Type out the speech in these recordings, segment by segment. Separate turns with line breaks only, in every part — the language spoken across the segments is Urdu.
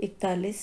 41,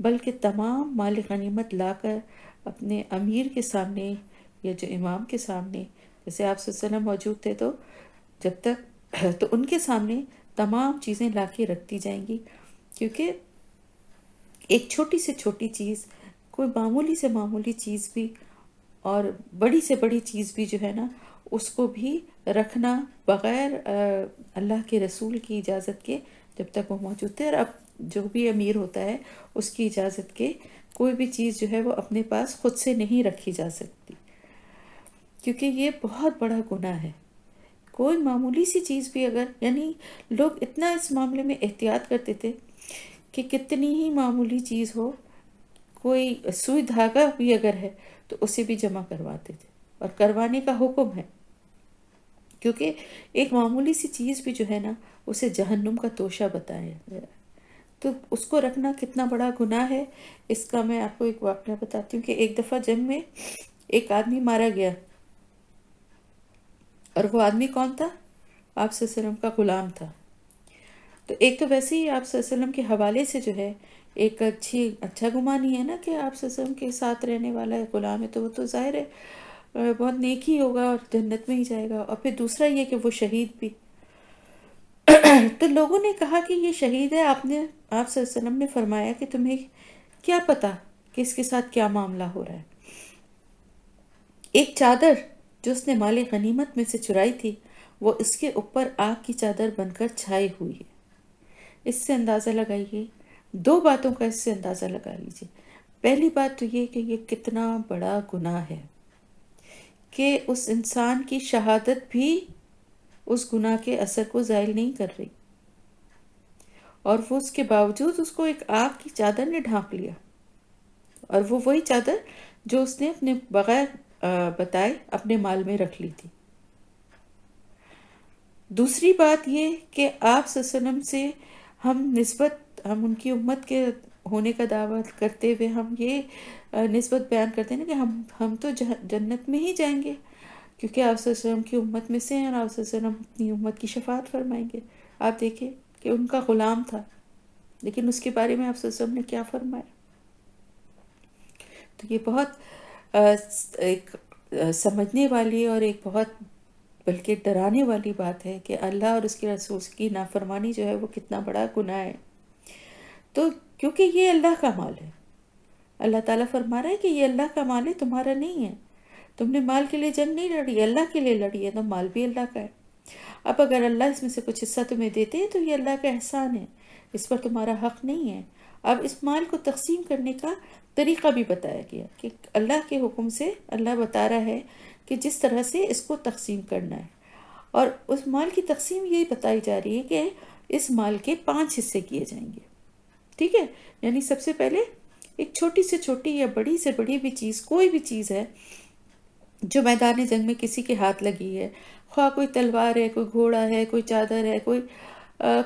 بلکہ تمام مال غنیمت لا کر اپنے امیر کے سامنے یا جو امام کے سامنے، جیسے آپ صلی اللہ علیہ وسلم موجود تھے تو جب تک تو ان کے سامنے تمام چیزیں لا کے رکھتی جائیں گی، کیونکہ ایک چھوٹی سے چھوٹی چیز، کوئی معمولی سے معمولی چیز بھی اور بڑی سے بڑی چیز بھی جو ہے نا، اس کو بھی رکھنا بغیر اللہ کے رسول کی اجازت کے، جب تک وہ موجود تھے، اور اب جو بھی امیر ہوتا ہے اس کی اجازت کے کوئی بھی چیز جو ہے وہ اپنے پاس خود سے نہیں رکھی جا سکتی، کیونکہ یہ بہت بڑا گناہ ہے۔ کوئی معمولی سی چیز بھی اگر، یعنی لوگ اتنا اس معاملے میں احتیاط کرتے تھے کہ کتنی ہی معمولی چیز ہو، کوئی سوئی دھاگا بھی اگر ہے تو اسے بھی جمع کرواتے تھے، اور کروانے کا حکم ہے، کیونکہ ایک معمولی سی چیز بھی جو ہے نا اسے جہنم کا توشہ بتایا گیا ہے۔ تو اس کو رکھنا کتنا بڑا گناہ ہے، اس کا میں آپ کو ایک واقعہ بتاتی ہوں کہ ایک دفعہ جنگ میں ایک آدمی مارا گیا، اور وہ آدمی کون تھا؟ آپ صلی اللہ علیہ وسلم کا غلام تھا۔ تو ایک تو ویسے ہی آپ صلی اللہ علیہ وسلم کے حوالے سے جو ہے ایک اچھا گمان ہی ہے نا کہ آپ صلی اللہ علیہ وسلم کے ساتھ رہنے والا ہے، غلام ہے، تو وہ تو ظاہر ہے بہت نیکی ہوگا اور جنت میں ہی جائے گا، اور پھر دوسرا یہ کہ وہ شہید بھی۔ تو لوگوں نے کہا کہ یہ شہید ہے، آپ صلی اللہ علیہ وسلم نے فرمایا کہ تمہیں کیا پتا کہ اس کے ساتھ کیا معاملہ ہو رہا ہے؟ ایک چادر جو اس نے مال غنیمت میں سے چرائی تھی، وہ اس کے اوپر آگ کی چادر بن کر چھائی ہوئی ہے۔ اس سے اندازہ لگائیے، دو باتوں کا اس سے اندازہ لگا لیجیے۔ پہلی بات تو یہ کہ یہ کتنا بڑا گناہ ہے کہ اس انسان کی شہادت بھی اس گناہ کے اثر کو زائل نہیں کر رہی، اور وہ اس کے باوجود اس کو ایک آگ کی چادر نے ڈھانپ لیا، اور وہ وہی چادر جو اس نے اپنے بغیر بتائے اپنے مال میں رکھ لی تھی۔ دوسری بات یہ کہ آپ صلی اللہ علیہ وسلم سے ہم ان کی امت کے ہونے کا دعویٰ کرتے ہوئے ہم یہ نسبت بیان کرتے ہیں نا کہ ہم تو جنت میں ہی جائیں گے، کیونکہ آپ صلی اللہ علیہ وسلم کی امت میں سے ہیں، اور آپ صلی اللہ علیہ وسلم اپنی امت کی شفاعت فرمائیں گے۔ آپ دیکھیں کہ ان کا غلام تھا، لیکن اس کے بارے میں آپ صلی اللہ علیہ وسلم نے کیا فرمایا۔ تو یہ بہت ایک سمجھنے والی اور ایک بہت بلکہ ڈرانے والی بات ہے کہ اللہ اور اس کے رسول کی نافرمانی جو ہے وہ کتنا بڑا گناہ ہے۔ تو کیونکہ یہ اللہ کا مال ہے، اللہ تعالیٰ فرما رہا ہے کہ یہ اللہ کا مال ہے، تمہارا نہیں ہے، تم نے مال کے لیے جنگ نہیں لڑی، اللہ کے لیے لڑی ہے، تو مال بھی اللہ کا ہے۔ اب اگر اللہ اس میں سے کچھ حصہ تمہیں دیتے ہیں تو یہ اللہ کا احسان ہے، اس پر تمہارا حق نہیں ہے۔ اب اس مال کو تقسیم کرنے کا طریقہ بھی بتایا گیا کہ اللہ کے حکم سے اللہ بتا رہا ہے کہ جس طرح سے اس کو تقسیم کرنا ہے، اور اس مال کی تقسیم یہی بتائی جا رہی ہے کہ اس مال کے 5 حصے کیے جائیں گے، ٹھیک ہے؟ یعنی سب سے پہلے ایک چھوٹی سے چھوٹی یا بڑی سے بڑی بھی چیز، کوئی بھی چیز ہے جو میدان جنگ میں کسی کے ہاتھ لگی ہے، خواہ کوئی تلوار ہے، کوئی گھوڑا ہے، کوئی چادر ہے، کوئی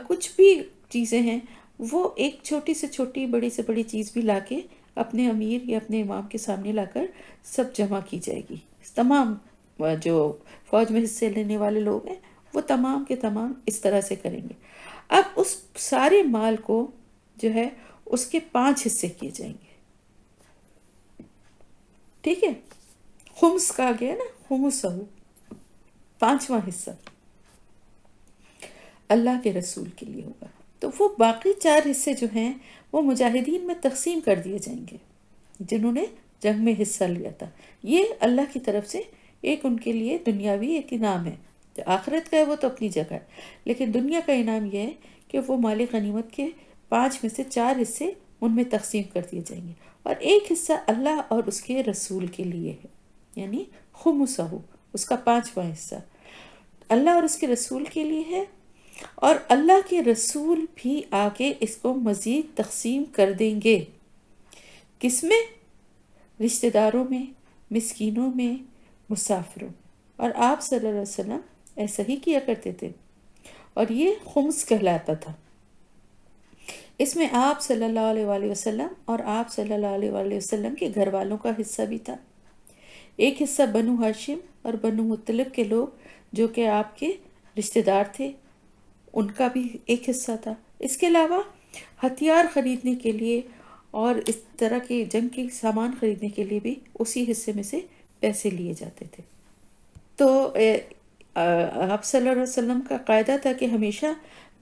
کچھ بھی چیزیں ہیں، وہ ایک چھوٹی سے چھوٹی بڑی سے بڑی چیز بھی لا کے اپنے امیر یا اپنے امام کے سامنے لا کر سب جمع کی جائے گی۔ تمام جو فوج میں حصے لینے والے لوگ ہیں وہ تمام کے تمام اس طرح سے کریں گے۔ اب اس سارے مال کو جو ہے اس کے 5 حصے کیے جائیں گے، ٹھیک ہے؟ خمس کہا گیا نا، خمسہ، 5واں حصہ اللہ کے رسول کے لیے ہوگا۔ تو وہ باقی 4 حصے جو ہیں وہ مجاہدین میں تقسیم کر دیے جائیں گے جنہوں نے جنگ میں حصہ لیا تھا۔ یہ اللہ کی طرف سے ایک ان کے لیے دنیاوی ایک انعام ہے، جو آخرت کا ہے وہ تو اپنی جگہ ہے، لیکن دنیا کا انعام یہ ہے کہ وہ مال غنیمت کے 5 میں سے 4 حصے ان میں تقسیم کر دیے جائیں گے، اور ایک حصہ اللہ اور اس کے رسول کے لیے ہے، یعنی خمسہ، اس کا 5واں حصہ اللہ اور اس کے رسول کے لیے ہے، اور اللہ کے رسول بھی آگے اس کو مزید تقسیم کر دیں گے۔ کس میں؟ رشتہ داروں میں، مسکینوں میں، مسافروں میں۔ اور آپ صلی اللہ علیہ وسلم ایسا ہی کیا کرتے تھے، اور یہ خمس کہلاتا تھا۔ اس میں آپ صلی اللہ علیہ وآلہ وسلم اور آپ صلی اللہ علیہ وآلہ وسلم کے گھر والوں کا حصہ بھی تھا۔ ایک حصہ بنو ہاشم اور بنو مطلب کے لوگ جو کہ آپ کے رشتہ دار تھے، ان کا بھی ایک حصہ تھا۔ اس کے علاوہ ہتھیار خریدنے کے لیے اور اس طرح کی جنگ کی سامان خریدنے کے لیے بھی اسی حصے میں سے پیسے لیے جاتے تھے۔ تو آپ صلی اللہ علیہ وسلم کا قاعدہ تھا کہ ہمیشہ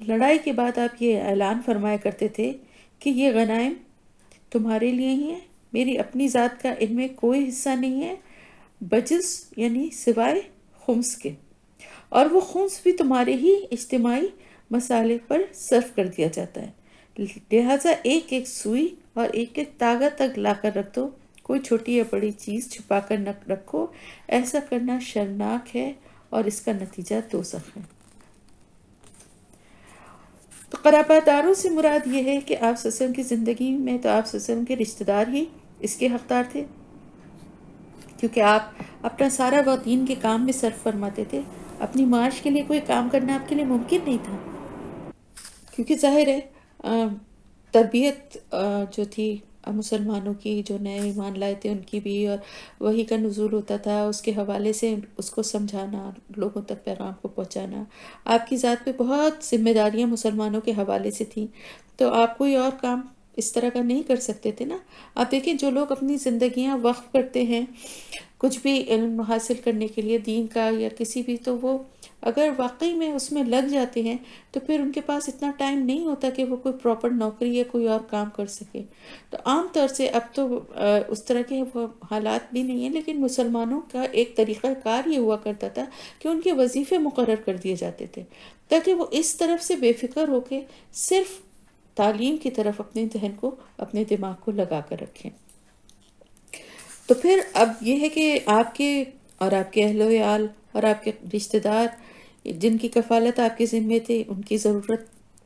لڑائی کے بعد آپ یہ اعلان فرمایا کرتے تھے کہ یہ غنائم تمہارے لیے ہی ہے، میری اپنی ذات کا ان میں کوئی حصہ نہیں ہے بجز یعنی سوائے خمس کے، اور وہ خمس بھی تمہارے ہی اجتماعی مسالے پر صرف کر دیا جاتا ہے، لہٰذا ایک ایک سوئی اور ایک ایک تاغا تک لا کر رکھ دو، کوئی چھوٹی یا بڑی چیز چھپا کر نہ رکھو، ایسا کرنا شرمناک ہے اور اس کا نتیجہ دوزخ ہے۔ تو قرابہ داروں سے مراد یہ ہے کہ آپ صلی اللہ علیہ وسلم کی زندگی میں تو آپ صلی اللہ علیہ وسلم کے رشتہ دار ہی اس کے حقدار تھے، کیونکہ آپ اپنا سارا وقت دین کے کام میں صرف فرماتے تھے، اپنی معاش کے لیے کوئی کام کرنا آپ کے لیے ممکن نہیں تھا، کیونکہ ظاہر ہے تربیت جو تھی مسلمانوں کی جو نئے ایمان لائے تھے ان کی بھی، اور وحی کا نزول ہوتا تھا، اس کے حوالے سے اس کو سمجھانا، لوگوں تک پیغام کو پہنچانا، آپ کی ذات پہ بہت ذمہ داریاں مسلمانوں کے حوالے سے تھیں، تو آپ کوئی اور کام اس طرح کا نہیں کر سکتے تھے نا۔ آپ دیکھیں جو لوگ اپنی زندگیاں وقف کرتے ہیں کچھ بھی علم حاصل کرنے کے لیے دین کا یا کسی بھی، تو وہ اگر واقعی میں اس میں لگ جاتے ہیں تو پھر ان کے پاس اتنا ٹائم نہیں ہوتا کہ وہ کوئی پراپر نوکری یا کوئی اور کام کر سکے۔ تو عام طور سے اب تو اس طرح کے وہ حالات بھی نہیں ہیں، لیکن مسلمانوں کا ایک طریقہ کار یہ ہوا کرتا تھا کہ ان کے وظیفے مقرر کر دیے جاتے تھے تاکہ وہ اس طرف سے بے فکر ہو کے صرف تعلیم کی طرف اپنے ذہن کو، اپنے دماغ کو لگا کر رکھیں۔ تو پھر اب یہ ہے کہ آپ کے اور آپ کے اہل و عیال اور آپ کے رشتہ دار جن کی کفالت آپ کے ذمے تھے ان کی ضرورت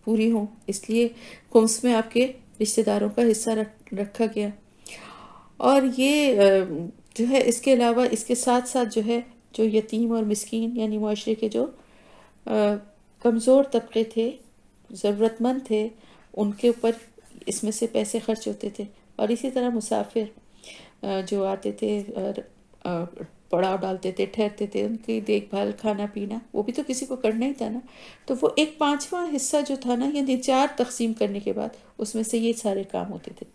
پوری ہوں، اس لیے خمس میں آپ کے رشتہ داروں کا حصہ رکھا گیا۔ اور یہ جو ہے اس کے علاوہ اس کے ساتھ ساتھ جو ہے جو یتیم اور مسکین یعنی معاشرے کے جو کمزور طبقے تھے، ضرورت مند تھے، ان کے اوپر اس میں سے پیسے خرچ ہوتے تھے، اور اسی طرح مسافر جو آتے تھے اور پڑاؤ ڈالتے تھے، ٹھہرتے تھے، ان کی دیکھ بھال، کھانا پینا، وہ بھی تو کسی کو کرنا ہی تھا نا۔ تو وہ ایک پانچواں حصہ جو تھا نا، یعنی 4 تقسیم کرنے کے بعد اس میں سے یہ سارے کام ہوتے تھے۔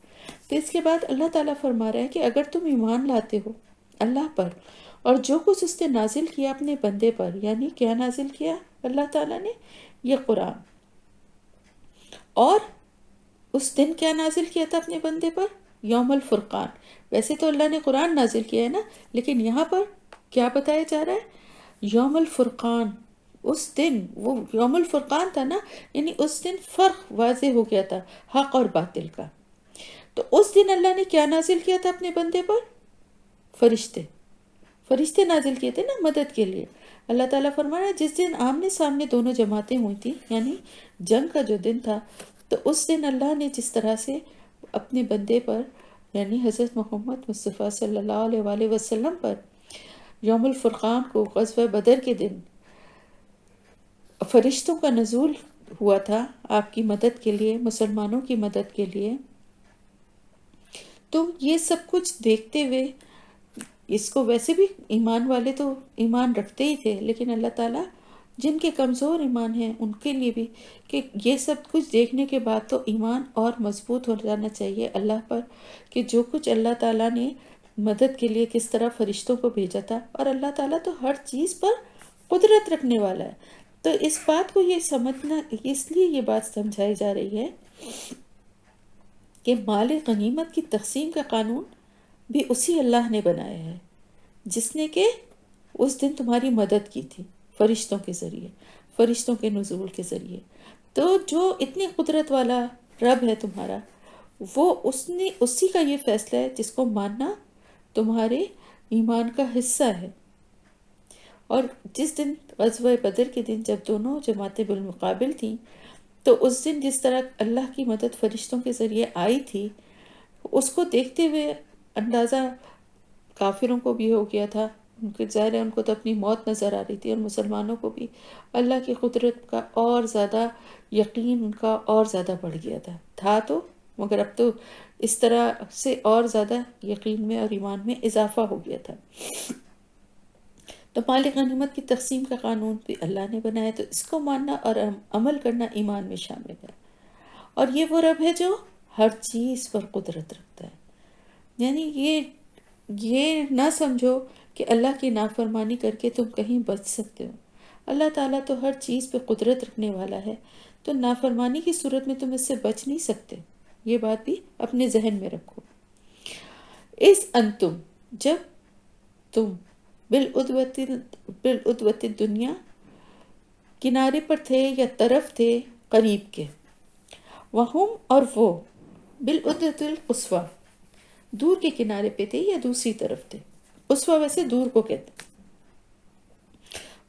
تو اس کے بعد اللہ تعالیٰ فرما رہا ہے کہ اگر تم ایمان لاتے ہو اللہ پر اور جو کچھ اس نے نازل کیا اپنے بندے پر، یعنی کیا نازل کیا اللہ تعالیٰ نے؟ یہ قرآن۔ اور اس دن کیا نازل کیا تھا اپنے بندے پر؟ یوم الفرقان۔ ویسے تو اللہ نے قرآن نازل کیا ہے نا، لیکن یہاں پر کیا بتایا جا رہا ہے؟ یوم الفرقان۔ اس دن وہ یوم الفرقان تھا نا، یعنی اس دن فرق واضح ہو گیا تھا حق اور باطل کا۔ تو اس دن اللہ نے کیا نازل کیا تھا اپنے بندے پر؟ فرشتے نازل کیے تھے نا مدد کے لیے۔ اللہ تعالیٰ فرما رہا ہے جس دن آمنے سامنے دونوں جماعتیں ہوئی تھیں، یعنی جنگ کا جو دن تھا، تو اس دن اللہ نے جس طرح سے اپنے بندے پر یعنی حضرت محمد مصطفیٰ صلی اللہ علیہ وآلہ وسلم پر یوم الفرقان کو غزوہ بدر کے دن فرشتوں کا نزول ہوا تھا آپ کی مدد کے لیے، مسلمانوں کی مدد کے لیے، تو یہ سب کچھ دیکھتے ہوئے اس کو ویسے بھی ایمان والے تو ایمان رکھتے ہی تھے، لیکن اللہ تعالیٰ جن کے کمزور ایمان ہیں ان کے لیے بھی کہ یہ سب کچھ دیکھنے کے بعد تو ایمان اور مضبوط ہو جانا چاہیے اللہ پر، کہ جو کچھ اللہ تعالیٰ نے مدد کے لیے کس طرح فرشتوں کو بھیجا تھا، اور اللہ تعالیٰ تو ہر چیز پر قدرت رکھنے والا ہے۔ تو اس بات کو یہ سمجھنا، اس لیے یہ بات سمجھائی جا رہی ہے کہ مال غنیمت کی تقسیم کا قانون بھی اسی اللہ نے بنایا ہے جس نے کہ اس دن تمہاری مدد کی تھی فرشتوں کے ذریعے، فرشتوں کے نزول کے ذریعے۔ تو جو اتنی قدرت والا رب ہے تمہارا، وہ اسی کا یہ فیصلہ ہے جس کو ماننا تمہارے ایمان کا حصہ ہے۔ اور جس دن غزوہ بدر کے دن جب دونوں جماعتیں بالمقابل تھیں، تو اس دن جس طرح اللہ کی مدد فرشتوں کے ذریعے آئی تھی، اس کو دیکھتے ہوئے اندازہ کافروں کو بھی ہو گیا تھا، ان کے ظاہر ہے ان کو تو اپنی موت نظر آ رہی تھی، اور مسلمانوں کو بھی اللہ کی قدرت کا اور زیادہ یقین ان کا اور زیادہ بڑھ گیا تھا تو، مگر اب تو اس طرح سے اور زیادہ یقین میں اور ایمان میں اضافہ ہو گیا تھا۔ تو مال غنیمت کی تقسیم کا قانون بھی اللہ نے بنایا، تو اس کو ماننا اور عمل کرنا ایمان میں شامل ہے۔ اور یہ وہ رب ہے جو ہر چیز پر قدرت رکھتا ہے۔ یعنی یہ نہ سمجھو کہ اللہ کی نافرمانی کر کے تم کہیں بچ سکتے ہو۔ اللہ تعالیٰ تو ہر چیز پہ قدرت رکھنے والا ہے، تو نافرمانی کی صورت میں تم اس سے بچ نہیں سکتے۔ یہ بات بھی اپنے ذہن میں رکھو۔ اس انتم، جب تم بالعدوۃ دنیا کنارے پر تھے یا طرف تھے قریب کے، وہم اور وہ بالعدوۃ القصویٰ دور کے کنارے پہ تھے یا دوسری طرف تھے۔ قصویٰ ویسے دور کو کہتے ہیں۔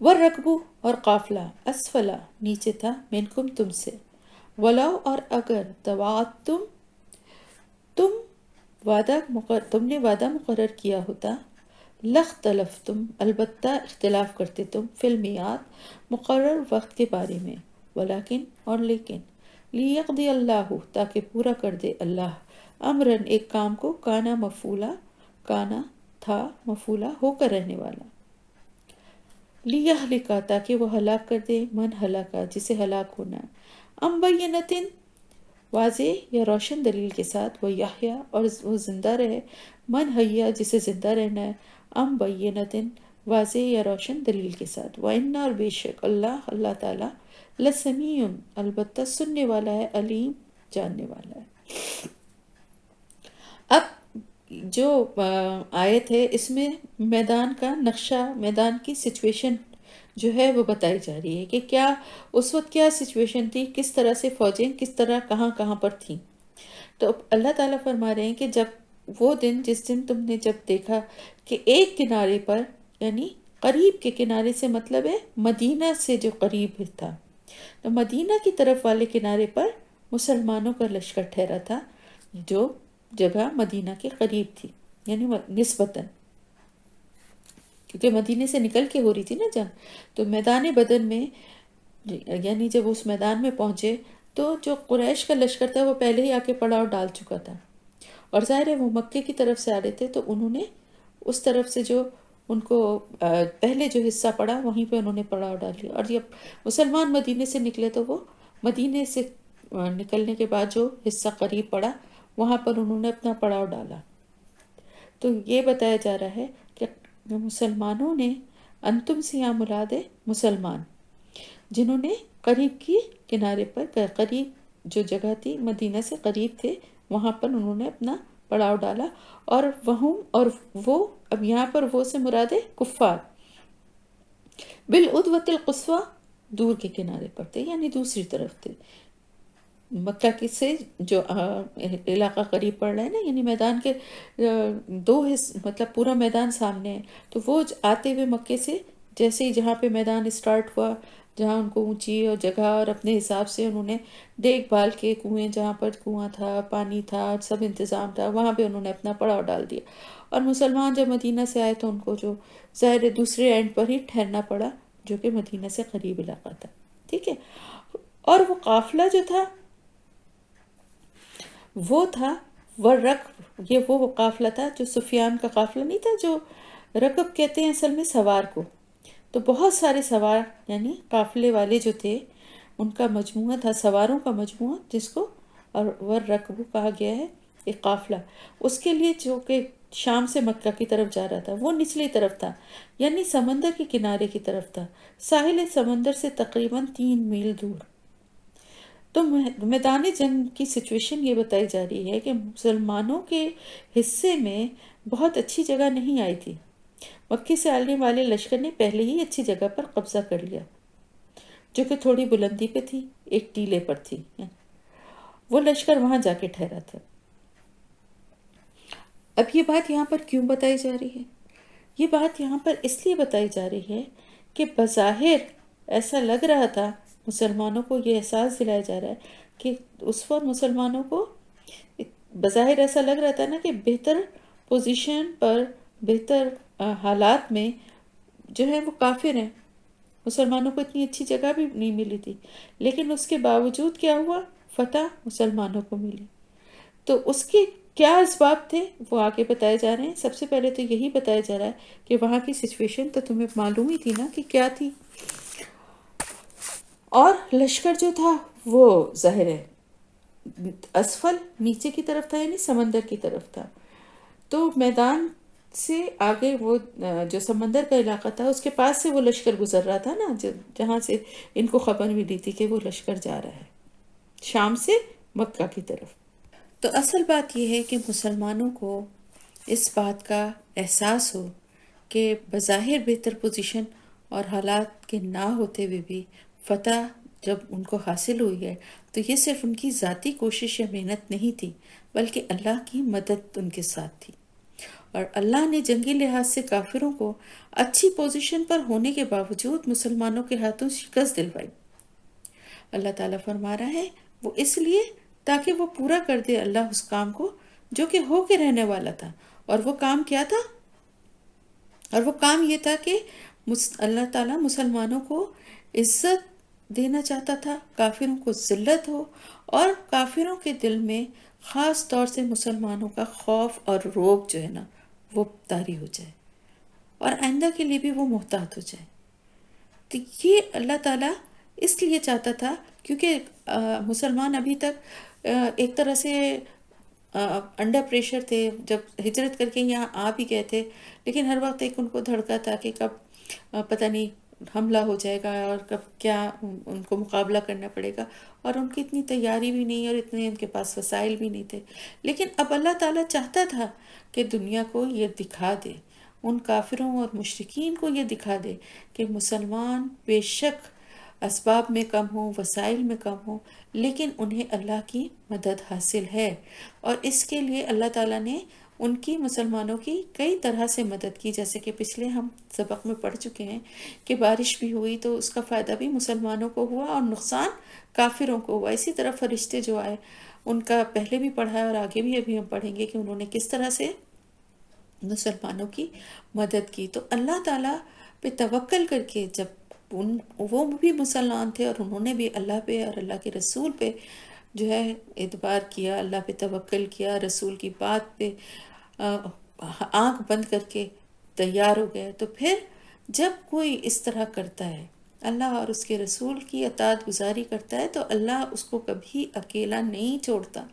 والرکبو اور قافلہ اسفلا نیچے تھا، منکم تم سے، ولو اور اگر تواعدتم تم نے وعدہ مقرر کیا ہوتا، لاختلفتم البتہ اختلاف کرتے تم، فی المیعاد مقرر وقت کے بارے میں، ولیکن اور لیکن، لیقضی اللہ تاکہ پورا کر دے اللہ، امرن ایک کام کو، کانا مفعولا کانا تھا مفعولا ہو کر رہنے والا، لیہلکا تاکہ وہ ہلاک کر دے، من ہلاکا جسے ہلاک ہونا ہے، ام بینتن واضح یا روشن دلیل کے ساتھ، وہ یحییٰ اور وہ زندہ رہے، من حیا جسے زندہ رہنا ہے، ام بینتن واضح یا روشن دلیل کے ساتھ، وَإِنَّا اور بے شک اللہ تعالیٰ لسمیع البتہ سننے والا ہے، علیم جاننے والا ہے۔ اب جو آیت ہے اس میں میدان کا نقشہ، میدان کی سچویشن جو ہے وہ بتائی جا رہی ہے کہ کیا اس وقت کیا سچویشن تھی، کس طرح سے فوجیں کس طرح کہاں پر تھیں۔ تو اللہ تعالیٰ فرما رہے ہیں کہ جب وہ دن، جس دن تم نے جب دیکھا کہ ایک کنارے پر، یعنی قریب کے کنارے سے مطلب ہے مدینہ سے جو قریب تھا، تو مدینہ کی طرف والے کنارے پر مسلمانوں کا لشکر ٹھہرا تھا، جو جگہ مدینہ کے قریب تھی، یعنی نسبتاً، کیونکہ مدینے سے نکل کے ہو رہی تھی نا جنگ۔ تو میدان بدر میں، یعنی جب اس میدان میں پہنچے تو جو قریش کا لشکر تھا وہ پہلے ہی آ کے پڑاؤ ڈال چکا تھا، اور ظاہر ہے وہ مکے کی طرف سے آ رہے تھے، تو انہوں نے اس طرف سے جو ان کو پہلے جو حصہ پڑا وہیں پہ انہوں نے پڑاؤ ڈال لیا، اور جب مسلمان مدینے سے نکلے تو وہ مدینے سے نکلنے کے بعد جو حصہ قریب پڑا وہاں پر انہوں نے اپنا پڑاؤ ڈالا۔ تو یہ بتایا جا رہا ہے کہ مسلمانوں نے، انتم سے یہاں مراد ہے مسلمان، جنہوں نے قریب کی کنارے پر، قریب جو جگہ تھی مدینہ سے قریب تھے، وہاں پر انہوں نے اپنا پڑاؤ ڈالا، اور وہم اور وہ، اب یہاں پر وہ سے مراد ہے کفار، بالعدوۃ القصویٰ دور کے کنارے پر تھے، یعنی دوسری طرف تھے، مکہ کی سے جو علاقہ قریب پڑ رہا ہے نا، یعنی میدان کے دو حصے، مطلب پورا میدان سامنے ہے، تو وہ آتے ہوئے مکے سے جیسے ہی جہاں پہ میدان اسٹارٹ ہوا، جہاں ان کو اونچی اور جگہ اور اپنے حساب سے انہوں نے دیکھ بھال کے، کنویں جہاں پر کنواں تھا، پانی تھا، سب انتظام تھا، وہاں پہ انہوں نے اپنا پڑاؤ ڈال دیا، اور مسلمان جب مدینہ سے آئے تو ان کو جو ظاہر دوسرے اینڈ پر ہی ٹھہرنا پڑا، جو کہ مدینہ سے قریب علاقہ تھا، ٹھیک ہے۔ اور وہ قافلہ جو تھا وہ تھا والرکب، یہ وہ قافلہ تھا جو سفیان کا قافلہ نہیں تھا، جو رکب کہتے ہیں اصل میں سوار کو، تو بہت سارے سوار، یعنی قافلے والے جو تھے ان کا مجموعہ تھا، سواروں کا مجموعہ، جس کو اور والرکب کہا گیا ہے، ایک قافلہ، اس کے لیے جو کہ شام سے مکہ کی طرف جا رہا تھا، وہ نچلی طرف تھا، یعنی سمندر کے کنارے کی طرف تھا، ساحل سمندر سے تقریباً 3 میل دور۔ تو میدان جنگ کی سچویشن یہ بتائی جا رہی ہے کہ مسلمانوں کے حصے میں بہت اچھی جگہ نہیں آئی تھی، مکے سے آنے والے لشکر نے پہلے ہی اچھی جگہ پر قبضہ کر لیا، جو کہ تھوڑی بلندی پہ تھی، ایک ٹیلے پر تھی، وہ لشکر وہاں جا کے ٹھہرا تھا۔ اب یہ بات یہاں پر کیوں بتائی جا رہی ہے؟ یہ بات یہاں پر اس لیے بتائی جا رہی ہے کہ بظاہر ایسا لگ رہا تھا، مسلمانوں کو یہ احساس دلایا جا رہا ہے کہ اس وقت مسلمانوں کو بظاہر ایسا لگ رہا تھا نا کہ بہتر پوزیشن پر، بہتر حالات میں جو ہے وہ کافر ہیں، مسلمانوں کو اتنی اچھی جگہ بھی نہیں ملی تھی، لیکن اس کے باوجود کیا ہوا، فتح مسلمانوں کو ملی۔ تو اس کے کیا اسباب تھے وہ آگے بتائے جا رہے ہیں۔ سب سے پہلے تو یہی بتایا جا رہا ہے کہ وہاں کی سچویشن تو تمہیں معلوم ہی تھی نا کہ کیا تھی، اور لشکر جو تھا وہ ظاہر ہے اسفل نیچے کی طرف تھا، یعنی سمندر کی طرف تھا، تو میدان سے آگے وہ جو سمندر کا علاقہ تھا اس کے پاس سے وہ لشکر گزر رہا تھا نا، جہاں سے ان کو خبر ملی تھی کہ وہ لشکر جا رہا ہے شام سے مکہ کی طرف۔ تو اصل بات یہ ہے کہ مسلمانوں کو اس بات کا احساس ہو کہ بظاہر بہتر پوزیشن اور حالات کے نہ ہوتے ہوئے بھی فتح جب ان کو حاصل ہوئی ہے تو یہ صرف ان کی ذاتی کوشش یا محنت نہیں تھی، بلکہ اللہ کی مدد ان کے ساتھ تھی، اور اللہ نے جنگی لحاظ سے کافروں کو اچھی پوزیشن پر ہونے کے باوجود مسلمانوں کے ہاتھوں شکست دلوائی۔ اللہ تعالیٰ فرما رہا ہے وہ اس لیے تاکہ وہ پورا کر دے اللہ اس کام کو جو کہ ہو کے رہنے والا تھا، اور وہ کام کیا تھا؟ اور وہ کام یہ تھا کہ اللہ تعالیٰ مسلمانوں کو عزت دینا چاہتا تھا، کافروں کو ذلت ہو، اور کافروں کے دل میں خاص طور سے مسلمانوں کا خوف اور روب جو ہے نا وہ طاری ہو جائے، اور آئندہ کے لیے بھی وہ محتاط ہو جائے۔ تو یہ اللہ تعالیٰ اس لیے چاہتا تھا کیونکہ مسلمان ابھی تک ایک طرح سے انڈر پریشر تھے، جب ہجرت کر کے یہاں آ بھی گئے تھے، لیکن ہر وقت ایک ان کو دھڑکا تھا کہ کب پتہ نہیں حملہ ہو جائے گا اور کب کیا ان کو مقابلہ کرنا پڑے گا، اور ان کی اتنی تیاری بھی نہیں اور اتنے ان کے پاس وسائل بھی نہیں تھے۔ لیکن اب اللہ تعالیٰ چاہتا تھا کہ دنیا کو یہ دکھا دے، ان کافروں اور مشرکین کو یہ دکھا دے کہ مسلمان بے شک اسباب میں کم ہوں، وسائل میں کم ہوں، لیکن انہیں اللہ کی مدد حاصل ہے، اور اس کے لیے اللہ تعالیٰ نے ان کی مسلمانوں کی کئی طرح سے مدد کی، جیسے کہ پچھلے ہم سبق میں پڑھ چکے ہیں کہ بارش بھی ہوئی تو اس کا فائدہ بھی مسلمانوں کو ہوا اور نقصان کافروں کو ہوا۔ اسی طرح فرشتے جو آئے ان کا پہلے بھی پڑھا ہے اور آگے بھی ابھی ہم پڑھیں گے کہ انہوں نے کس طرح سے مسلمانوں کی مدد کی۔ تو اللہ تعالیٰ پہ توکل کر کے جب وہ بھی مسلمان تھے اور انہوں نے بھی اللہ پہ اور اللہ کے رسول پہ جو ہے اعتبار کیا، اللہ پہ توکل کیا، رسول کی بات پہ آنکھ بند کر کے تیار ہو گئے، تو پھر جب کوئی اس طرح کرتا ہے، اللہ اور اس کے رسول کی اطاعت گزاری کرتا ہے، تو اللہ اس کو کبھی اکیلا نہیں چھوڑتا۔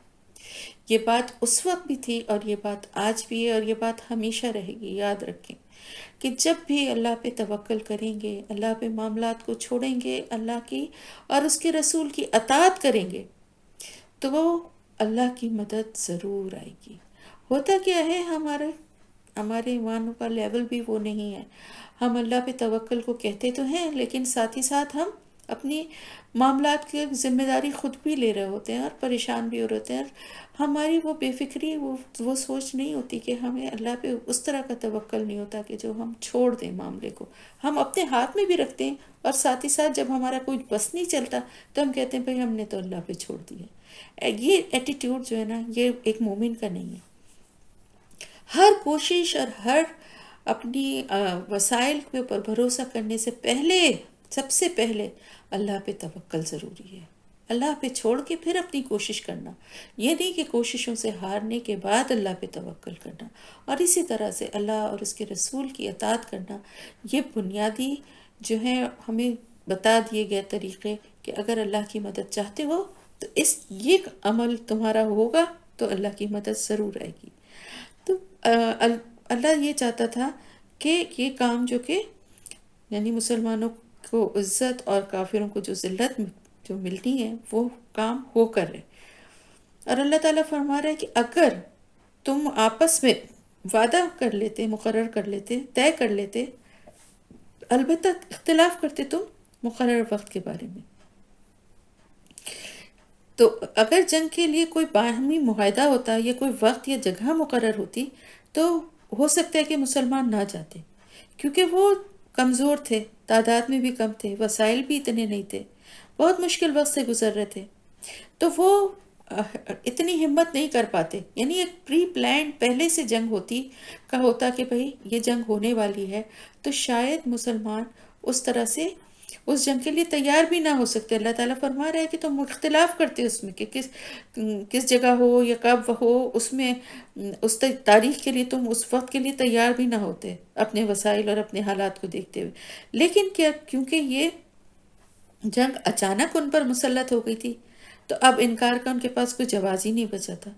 یہ بات اس وقت بھی تھی اور یہ بات آج بھی ہے اور یہ بات ہمیشہ رہے گی۔ یاد رکھیں کہ جب بھی اللہ پہ توکل کریں گے، اللہ پہ معاملات کو چھوڑیں گے، اللہ کی اور اس کے رسول کی اطاعت کریں گے، تو وہ اللہ کی مدد ضرور آئے گی۔ ہوتا کیا ہے، ہمارے ایمانوں کا لیول بھی وہ نہیں ہے۔ ہم اللہ پہ توکل کو کہتے تو ہیں، لیکن ساتھ ہی ساتھ ہم اپنی معاملات کی ذمہ داری خود بھی لے رہے ہوتے ہیں اور پریشان بھی ہو رہے ہوتے ہیں، اور ہماری وہ بے فکری، وہ سوچ نہیں ہوتی کہ ہمیں اللہ پہ اس طرح کا توکل نہیں ہوتا کہ جو ہم چھوڑ دیں معاملے کو۔ ہم اپنے ہاتھ میں بھی رکھتے ہیں، اور ساتھ ہی ساتھ جب ہمارا کوئی بس نہیں چلتا تو ہم کہتے ہیں بھئی ہم نے تو اللہ پہ چھوڑ دیا۔ یہ ایٹیٹیوڈ جو ہے نا یہ ایک مومن کا نہیں ہے۔ ہر کوشش اور ہر اپنی وسائل کے اوپر بھروسہ کرنے سے پہلے، سب سے پہلے اللہ پہ توکل ضروری ہے۔ اللہ پہ چھوڑ کے پھر اپنی کوشش کرنا، یہ نہیں کہ کوششوں سے ہارنے کے بعد اللہ پہ توکل کرنا، اور اسی طرح سے اللہ اور اس کے رسول کی اطاعت کرنا۔ یہ بنیادی جو ہے ہمیں بتا دیے گئے طریقے کہ اگر اللہ کی مدد چاہتے ہو تو یہ عمل تمہارا ہوگا تو اللہ کی مدد ضرور آئے گی۔ تو اللہ یہ چاہتا تھا کہ یہ کام جو کہ یعنی مسلمانوں کو عزت اور کافروں کو جو ذلت جو ملتی ہے وہ کام ہو کر رہے، اور اللہ تعالیٰ فرما رہا ہے کہ اگر تم آپس میں وعدہ کر لیتے، مقرر کر لیتے، طے کر لیتے، البتہ اختلاف کرتے تم مقرر وقت کے بارے میں، تو اگر جنگ کے لیے کوئی باہمی معاہدہ ہوتا یا کوئی وقت یا جگہ مقرر ہوتی تو ہو سکتا ہے کہ مسلمان نہ جاتے، کیونکہ وہ کمزور تھے، تعداد میں بھی کم تھے، وسائل بھی اتنے نہیں تھے، بہت مشکل وقت سے گزر رہے تھے، تو وہ اتنی ہمت نہیں کر پاتے۔ یعنی ایک پری پلانڈ پہلے سے جنگ ہوتا کہ بھئی یہ جنگ ہونے والی ہے، تو شاید مسلمان اس طرح سے اس جنگ کے لیے تیار بھی نہ ہو سکتے۔ اللہ تعالیٰ فرما رہا ہے کہ تم اختلاف کرتے اس میں کہ کس جگہ ہو یا کب ہو، اس میں اس تاریخ کے لیے تم اس وقت کے لیے تیار بھی نہ ہوتے اپنے وسائل اور اپنے حالات کو دیکھتے ہوئے، لیکن کیونکہ یہ جنگ اچانک ان پر مسلط ہو گئی تھی، تو اب انکار کا ان کے پاس کوئی جواز ہی نہیں بچا تھا.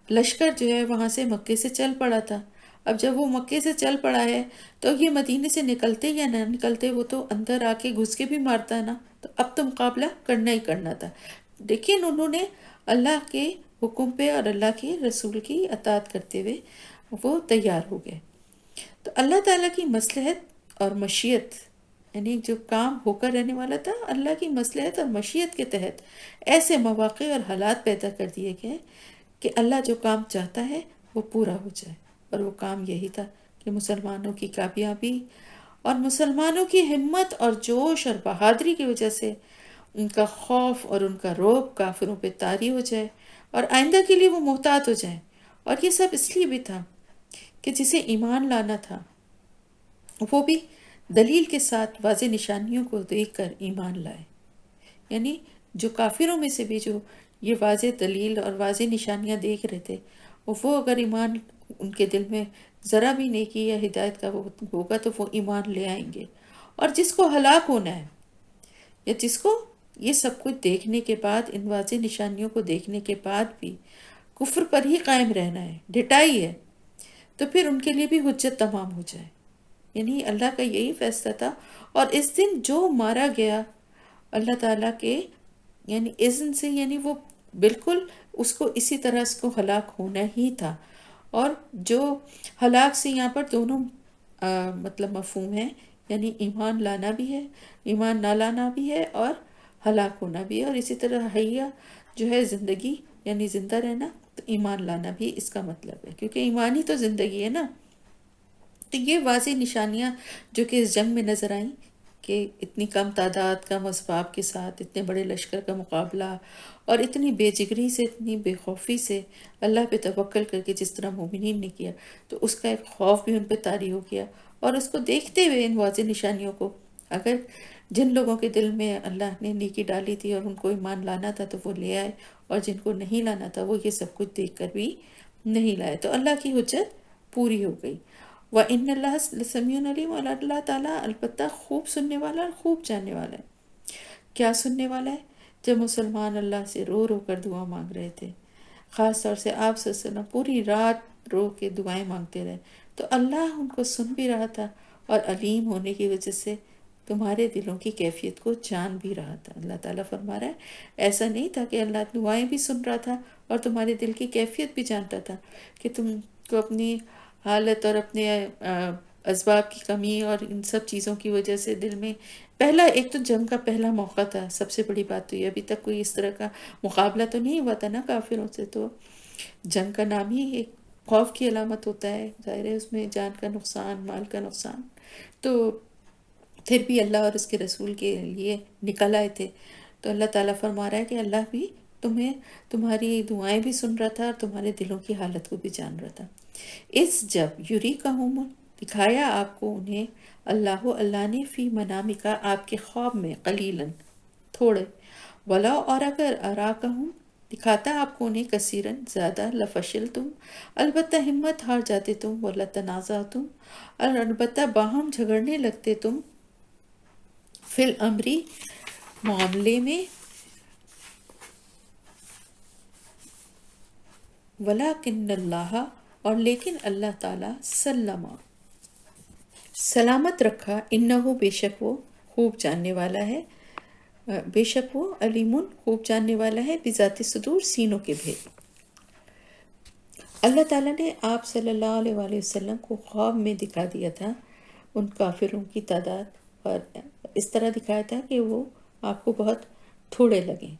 لشکر جو ہے وہاں سے مکے سے چل پڑا تھا. اب جب وہ مکے سے چل پڑا ہے تو یہ مدینے سے نکلتے یا نہ نکلتے، وہ تو اندر آ کے گھس کے بھی مارتا ہے نا. تو اب تو مقابلہ کرنا ہی کرنا تھا. لیکن انہوں نے اللہ کے حکم پہ اور اللہ کے رسول کی اطاعت کرتے ہوئے وہ تیار ہو گئے. تو اللہ تعالیٰ کی مصلحت اور مشیت، یعنی جو کام ہو کر رہنے والا تھا، اللہ کی مصلحت اور مشیت کے تحت ایسے مواقع اور حالات پیدا کر دیے گئے کہ اللہ جو کام چاہتا ہے وہ پورا ہو جائے. اور وہ کام یہی تھا کہ مسلمانوں کی کامیابی اور مسلمانوں کی ہمت اور جوش اور بہادری کی وجہ سے ان کا خوف اور ان کا رعب کافروں پہ طاری ہو جائے اور آئندہ کے لیے وہ محتاط ہو جائیں. اور یہ سب اس لیے بھی تھا کہ جسے ایمان لانا تھا وہ بھی دلیل کے ساتھ واضح نشانیوں کو دیکھ کر ایمان لائے. یعنی جو کافروں میں سے بھی جو یہ واضح دلیل اور واضح نشانیاں دیکھ رہے تھے، وہ اگر ایمان ان کے دل میں ذرا بھی نیکی یا ہدایت کا وہ ہوگا تو وہ ایمان لے آئیں گے. اور جس کو ہلاک ہونا ہے یا جس کو یہ سب کچھ دیکھنے کے بعد، ان واضح نشانیوں کو دیکھنے کے بعد بھی کفر پر ہی قائم رہنا ہے، ڈٹائی ہے، تو پھر ان کے لیے بھی حجت تمام ہو جائے. یعنی اللہ کا یہی فیصلہ تھا. اور اس دن جو مارا گیا اللہ تعالیٰ کے یعنی اذن سے، یعنی وہ بالکل اس کو اسی طرح اس کو ہلاک ہونا ہی تھا. اور جو ہلاک سے یہاں پر دونوں مطلب مفہوم ہے، یعنی ایمان لانا بھی ہے، ایمان نہ لانا بھی ہے، اور ہلاک ہونا بھی ہے. اور اسی طرح حیہ جو ہے زندگی، یعنی زندہ رہنا، تو ایمان لانا بھی اس کا مطلب ہے، کیونکہ ایمان ہی تو زندگی ہے نا. تو یہ واضح نشانیاں جو کہ اس جنگ میں نظر آئیں کہ اتنی کم تعداد، کم اسباب کے ساتھ اتنے بڑے لشکر کا مقابلہ، اور اتنی بے جگری سے، اتنی بے خوفی سے اللہ پہ توکل کر کے جس طرح مومنین نے کیا، تو اس کا ایک خوف بھی ان پہ طاری ہو گیا. اور اس کو دیکھتے ہوئے ان واضح نشانیوں کو، اگر جن لوگوں کے دل میں اللہ نے نیکی ڈالی تھی اور ان کو ایمان لانا تھا تو وہ لے آئے، اور جن کو نہیں لانا تھا وہ یہ سب کچھ دیکھ کر بھی نہیں لائے. تو اللہ کی حجت پوری ہو گئی. وَإِنَّ اللَّهَ لَسَمِيعٌ عَلِيمٌ، اور اللہ تعالیٰ البتہ خوب سننے والا اور خوب جاننے والا ہے. کیا سننے والا ہے؟ جب مسلمان اللہ سے رو رو کر دعا مانگ رہے تھے، خاص طور سے آپ صلی اللہ علیہ وسلم پوری رات رو کے دعائیں مانگتے رہے، تو اللہ ان کو سن بھی رہا تھا، اور علیم ہونے کی وجہ سے تمہارے دلوں کی کیفیت کو جان بھی رہا تھا. اللہ تعالیٰ فرما رہا ہے ایسا نہیں تھا کہ اللہ دعائیں بھی سن رہا تھا اور تمہارے دل کی کیفیت بھی جانتا تھا، کہ تم کو اپنی حالت اور اپنے اسباب کی کمی اور ان سب چیزوں کی وجہ سے دل میں پہلا، ایک تو جنگ کا پہلا موقع تھا. سب سے بڑی بات تو یہ، ابھی تک کوئی اس طرح کا مقابلہ تو نہیں ہوا تھا نا کافروں سے، تو جنگ کا نام ہی ایک خوف کی علامت ہوتا ہے. ظاہر ہے اس میں جان کا نقصان، مال کا نقصان، تو پھر بھی اللہ اور اس کے رسول کے لیے نکل آئے تھے. تو اللہ تعالیٰ فرما رہا ہے کہ اللہ بھی تمہیں تمہاری دعائیں بھی سن رہا تھا اور تمہارے دلوں کی حالت کو بھی جان رہا تھا. اس جب یریکہم، دکھایا آپ کو انہیں، اللہ نے فی منامکا، آپ کے خواب میں، قلیلاً، تھوڑے، ولا، اور اگر اراکہم، دکھاتا آپ کو انہیں، کثیراً، زیادہ، لفشلتم، البتہ ہمت ہار جاتے تم، ولتنازعتم، اور البتہ باہم جھگڑنے لگتے تم، فی الامری، معاملے میں، ولیکن اللہ، اور لیکن اللہ تعالیٰ، سلامت رکھا، انہو، بے شک وہ، خوب جاننے والا ہے، بے شک وہ، علیمن، خوب جاننے والا ہے، بذات صدور، سینوں کے بھید. اللہ تعالیٰ نے آپ صلی اللہ علیہ وآلہ وسلم کو خواب میں دکھا دیا تھا ان کافروں کی تعداد، اور اس طرح دکھایا تھا کہ وہ آپ کو بہت تھوڑے لگیں.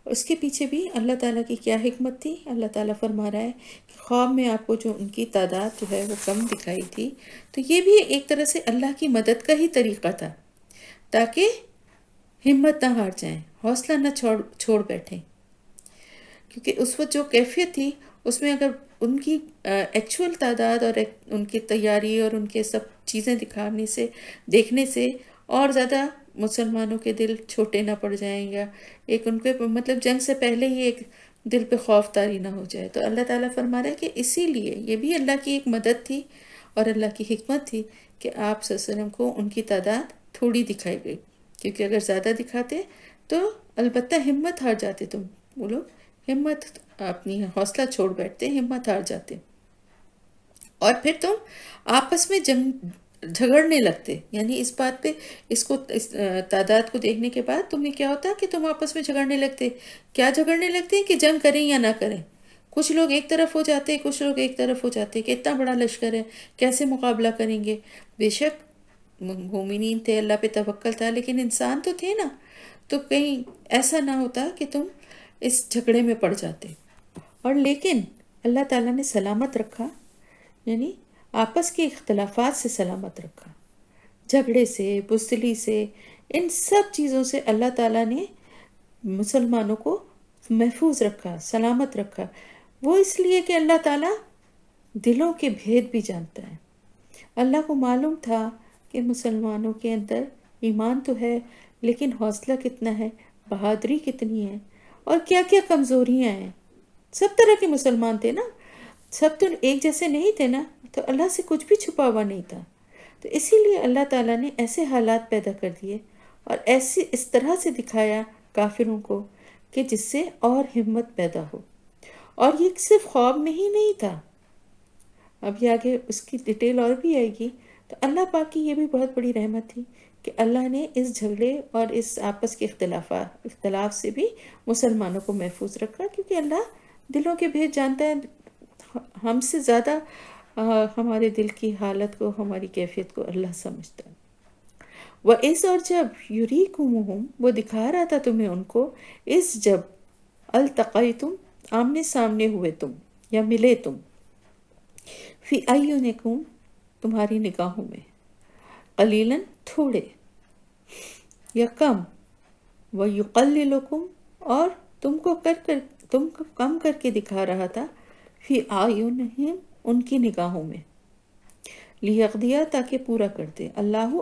اس کے پیچھے بھی اللہ تعالیٰ کی کیا حکمت تھی؟ اللہ تعالیٰ فرما رہا ہے کہ خواب میں آپ کو جو ان کی تعداد جو ہے وہ کم دکھائی تھی، تو یہ بھی ایک طرح سے اللہ کی مدد کا ہی طریقہ تھا، تاکہ ہمت نہ ہار جائیں، حوصلہ نہ چھوڑ بیٹھیں. کیونکہ اس وقت جو کیفیت تھی اس میں اگر ان کی ایکچول تعداد اور ان کی تیاری اور ان کے سب چیزیں دکھانے سے، دیکھنے سے، اور زیادہ مسلمانوں کے دل چھوٹے نہ پڑ جائیں، یا ایک ان کے مطلب جنگ سے پہلے ہی ایک دل پہ خوف طاری نہ ہو جائے. تو اللہ تعالیٰ فرما رہا ہے کہ اسی لیے یہ بھی اللہ کی ایک مدد تھی اور اللہ کی حکمت تھی کہ آپ صلی اللہ علیہ وسلم کو ان کی تعداد تھوڑی دکھائی گئی، کیونکہ اگر زیادہ دکھاتے تو البتہ ہمت ہار جاتے تم، وہ لوگ ہمت اپنی حوصلہ چھوڑ بیٹھتے، ہمت ہار جاتے، اور پھر تم آپس میں جھگڑنے لگتے. یعنی اس بات پہ، اس تعداد کو دیکھنے کے بعد تمہیں کیا ہوتا کہ تم آپس میں جھگڑنے لگتے. کیا جھگڑنے لگتے کہ جنگ کریں یا نہ کریں. کچھ لوگ ایک طرف ہو جاتے، کچھ لوگ ایک طرف ہو جاتے کہ اتنا بڑا لشکر ہے، کیسے مقابلہ کریں گے. بے شک مومنین تھے، اللہ پہ توکل تھا، لیکن انسان تو تھے نا. تو کہیں ایسا نہ ہوتا کہ تم اس جھگڑے میں پڑ جاتے. اور لیکن اللہ تعالیٰ نے سلامت رکھا، یعنی آپس کے اختلافات سے سلامت رکھا، جھگڑے سے، بزدلی سے، ان سب چیزوں سے اللہ تعالیٰ نے مسلمانوں کو محفوظ رکھا، سلامت رکھا. وہ اس لیے کہ اللہ تعالیٰ دلوں کے بھید بھی جانتا ہے. اللہ کو معلوم تھا کہ مسلمانوں کے اندر ایمان تو ہے، لیکن حوصلہ کتنا ہے، بہادری کتنی ہے، اور کیا کیا کمزوریاں ہیں. سب طرح کے مسلمان تھے نا، سب تو ایک جیسے نہیں تھے نا، تو اللہ سے کچھ بھی چھپا ہوا نہیں تھا. تو اسی لیے اللہ تعالیٰ نے ایسے حالات پیدا کر دیے اور اس طرح سے دکھایا کافروں کو کہ جس سے اور ہمت پیدا ہو. اور یہ صرف خواب میں ہی نہیں تھا، اب یہ آگے اس کی ڈیٹیل اور بھی آئے گی. تو اللہ پاک کی یہ بھی بہت بڑی رحمت تھی کہ اللہ نے اس جھگڑے اور اس آپس کے اختلاف سے بھی مسلمانوں کو محفوظ رکھا، کیونکہ اللہ دلوں کے بھید جانتا ہے. ہم سے زیادہ ہمارے دل کی حالت کو، ہماری کیفیت کو اللہ سمجھتا ہے. وَإِذْ، اور جب یُرِیکُمُہُم، وہ دکھا رہا تھا تمہیں ان کو، اس جب التقیتم، آمنے سامنے ہوئے تم یا ملے تم، فی اعینکم، تمہاری نگاہوں میں، قلیلاً، تھوڑے، یا کم، وَیُقَلِّلُکم، اور تم کو کم کر کے دکھا رہا تھا، فی اعینہم، ان کی نگاہوں میں، لیقضیہ، تاکہ پورا کر دے، اللہ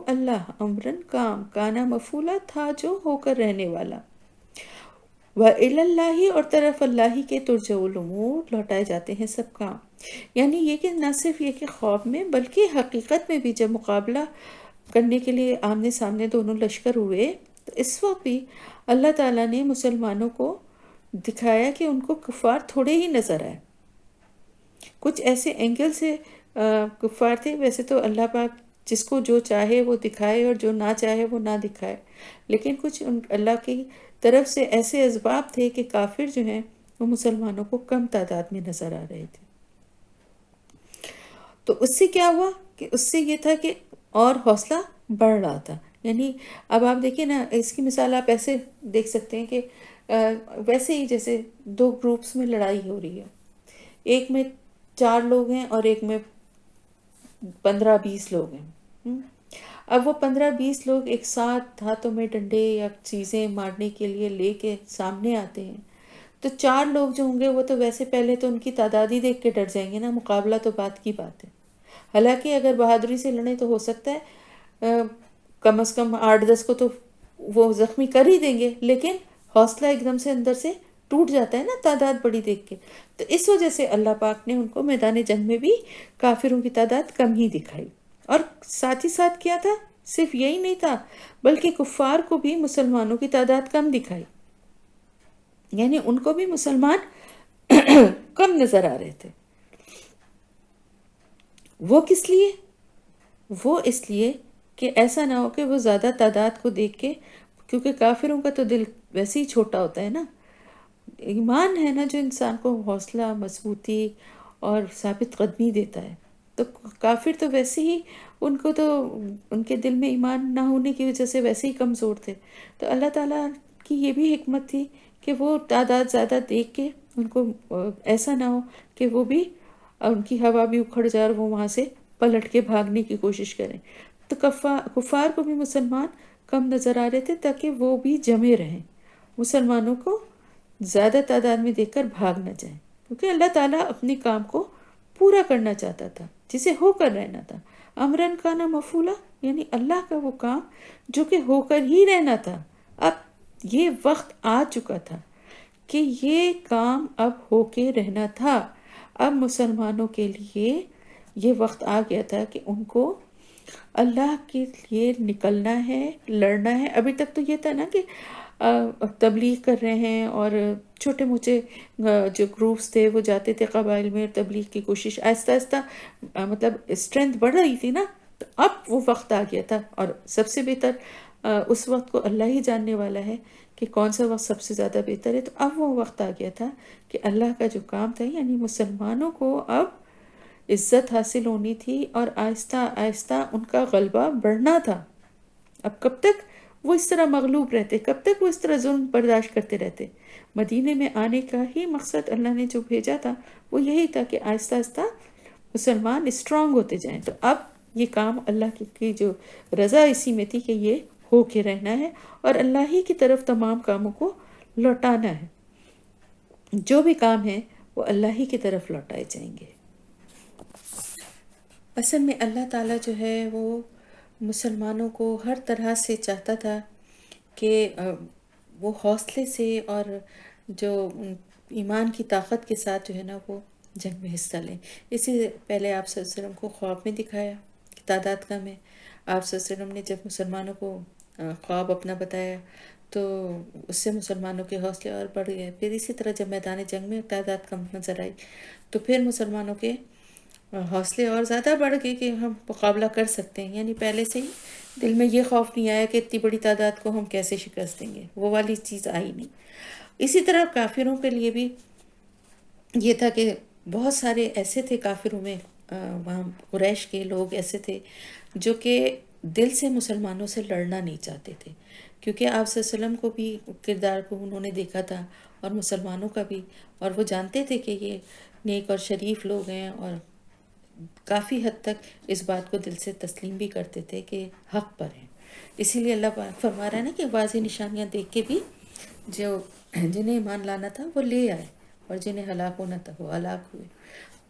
امرن، کام، کانا مفعولا، تھا جو ہو کر رہنے والا، وَإِلَى اللَّهِ، اور طرف اللہ ہی کے ترجع الامور، لوٹائے جاتے ہیں سب کام. یعنی یہ کہ نہ صرف یہ کہ خواب میں، بلکہ حقیقت میں بھی جب مقابلہ کرنے کے لیے آمنے سامنے دونوں لشکر ہوئے، تو اس وقت بھی اللہ تعالیٰ نے مسلمانوں کو دکھایا کہ ان کو کفار تھوڑے ہی نظر آئے. کچھ ایسے اینگل سے کفار تھے. ویسے تو اللہ پاک جس کو جو چاہے وہ دکھائے اور جو نہ چاہے وہ نہ دکھائے، لیکن کچھ اللہ کی طرف سے ایسے اسباب تھے کہ کافر جو ہیں وہ مسلمانوں کو کم تعداد میں نظر آ رہے تھے. تو اس سے کیا ہوا کہ اس سے یہ تھا کہ اور حوصلہ بڑھ رہا تھا. یعنی اب آپ دیکھیں نا، اس کی مثال آپ ایسے دیکھ سکتے ہیں کہ ویسے ہی جیسے دو گروپس میں لڑائی ہو رہی ہے، ایک میں 4 لوگ ہیں اور ایک میں 15-20 لوگ ہیں. اب وہ 15-20 لوگ ایک ساتھ ہاتھوں میں ڈنڈے یا چیزیں مارنے کے لیے لے کے سامنے آتے ہیں، تو 4 لوگ جو ہوں گے وہ تو ویسے پہلے تو ان کی تعداد ہی دیکھ کے ڈر جائیں گے نا. مقابلہ تو بات کی بات ہے. حالانکہ اگر بہادری سے لڑیں تو ہو سکتا ہے کم از کم 8-10 کو تو وہ زخمی کر ہی دیں گے، لیکن حوصلہ ایک دم سے اندر سے ٹوٹ جاتا ہے نا تعداد بڑی دیکھ کے. تو اس وجہ سے اللہ پاک نے ان کو میدان جنگ میں بھی کافروں کی تعداد کم ہی دکھائی. اور ساتھ ہی ساتھ کیا تھا، صرف یہی نہیں تھا بلکہ کفار کو بھی مسلمانوں کی تعداد کم دکھائی. یعنی ان کو بھی مسلمان کم نظر آ رہے تھے. وہ کس لیے؟ وہ اس لیے کہ ایسا نہ ہو کہ وہ زیادہ تعداد کو دیکھ کے، کیونکہ کافروں کا تو دل ویسے ہی چھوٹا ہوتا ہے نا. ایمان ہے نا جو انسان کو حوصلہ، مضبوطی اور ثابت قدمی دیتا ہے. تو کافر تو ویسے ہی، ان کو تو ان کے دل میں ایمان نہ ہونے کی وجہ سے ویسے ہی کمزور تھے. تو اللہ تعالیٰ کی یہ بھی حکمت تھی کہ وہ تعداد زیادہ دیکھ کے ان کو ایسا نہ ہو کہ وہ بھی، ان کی ہوا بھی اکھڑ جائے اور وہ وہاں سے پلٹ کے بھاگنے کی کوشش کریں. تو کفار کو بھی مسلمان کم نظر آ رہے تھے تاکہ وہ بھی جمے رہیں، مسلمانوں کو زیادہ تعداد میں دیکھ کر بھاگ نہ جائیں. کیونکہ اللہ تعالیٰ اپنے کام کو پورا کرنا چاہتا تھا جسے ہو کر رہنا تھا. امرن کانا مفعولا، یعنی اللہ کا وہ کام جو کہ ہو کر ہی رہنا تھا. اب یہ وقت آ چکا تھا کہ یہ کام اب ہو کے رہنا تھا. اب مسلمانوں کے لیے یہ وقت آ گیا تھا کہ ان کو اللہ کے لیے نکلنا ہے، لڑنا ہے. ابھی تک تو یہ تھا نا کہ تبلیغ کر رہے ہیں، اور چھوٹے موٹے جو گروپس تھے وہ جاتے تھے قبائل میں، تبلیغ کی کوشش آہستہ آہستہ مطلب اسٹرینتھ بڑھ رہی تھی نا. تو اب وہ وقت آ گیا تھا، اور سب سے بہتر اس وقت کو اللہ ہی جاننے والا ہے کہ کون سا وقت سب سے زیادہ بہتر ہے. تو اب وہ وقت آ گیا تھا کہ اللہ کا جو کام تھا، یعنی مسلمانوں کو اب عزت حاصل ہونی تھی، اور آہستہ آہستہ ان کا غلبہ بڑھنا تھا. اب کب تک وہ اس طرح مغلوب رہتے، کب تک وہ اس طرح ظلم برداشت کرتے رہتے؟ مدینے میں آنے کا ہی مقصد اللہ نے جو بھیجا تھا وہ یہی تھا کہ آہستہ آہستہ مسلمان اسٹرانگ ہوتے جائیں. تو اب یہ کام اللہ کی جو رضا اسی میں تھی کہ یہ ہو کے رہنا ہے، اور اللہ ہی کی طرف تمام کاموں کو لوٹانا ہے. جو بھی کام ہے وہ اللہ ہی کی طرف لوٹائے جائیں گے. اصل میں اللہ تعالیٰ جو ہے وہ مسلمانوں کو ہر طرح سے چاہتا تھا کہ وہ حوصلے سے اور جو ایمان کی طاقت کے ساتھ جو ہے نا وہ جنگ میں حصہ لیں. اسی سے پہلے آپ صلی اللہ علیہ وسلم کو خواب میں دکھایا کہ تعداد کم ہے. آپ صلی اللہ علیہ وسلم نے جب مسلمانوں کو خواب اپنا بتایا تو اس سے مسلمانوں کے حوصلے اور بڑھ گئے. پھر اسی طرح جب میدان جنگ میں تعداد کم نظر آئی تو پھر مسلمانوں کے حوصلے اور زیادہ بڑھ گئے کہ ہم مقابلہ کر سکتے ہیں. یعنی پہلے سے ہی دل میں یہ خوف نہیں آیا کہ اتنی بڑی تعداد کو ہم کیسے شکست دیں گے، وہ والی چیز آئی نہیں. اسی طرح کافروں کے لیے بھی یہ تھا کہ بہت سارے ایسے تھے کافروں میں، وہاں قریش کے لوگ ایسے تھے جو کہ دل سے مسلمانوں سے لڑنا نہیں چاہتے تھے، کیونکہ آپ صلی اللہ علیہ وسلم کو بھی کردار کو انہوں نے دیکھا تھا اور مسلمانوں کا بھی، اور وہ جانتے تھے کہ یہ نیک اور شریف لوگ ہیں، اور کافی حد تک اس بات کو دل سے تسلیم بھی کرتے تھے کہ حق پر ہیں. اسی لیے اللہ پاک فرما رہا ہے نا کہ واضح نشانیاں دیکھ کے بھی جو جنہیں ایمان لانا تھا وہ لے آئے، اور جنہیں ہلاک ہونا تھا وہ ہلاک ہوئے.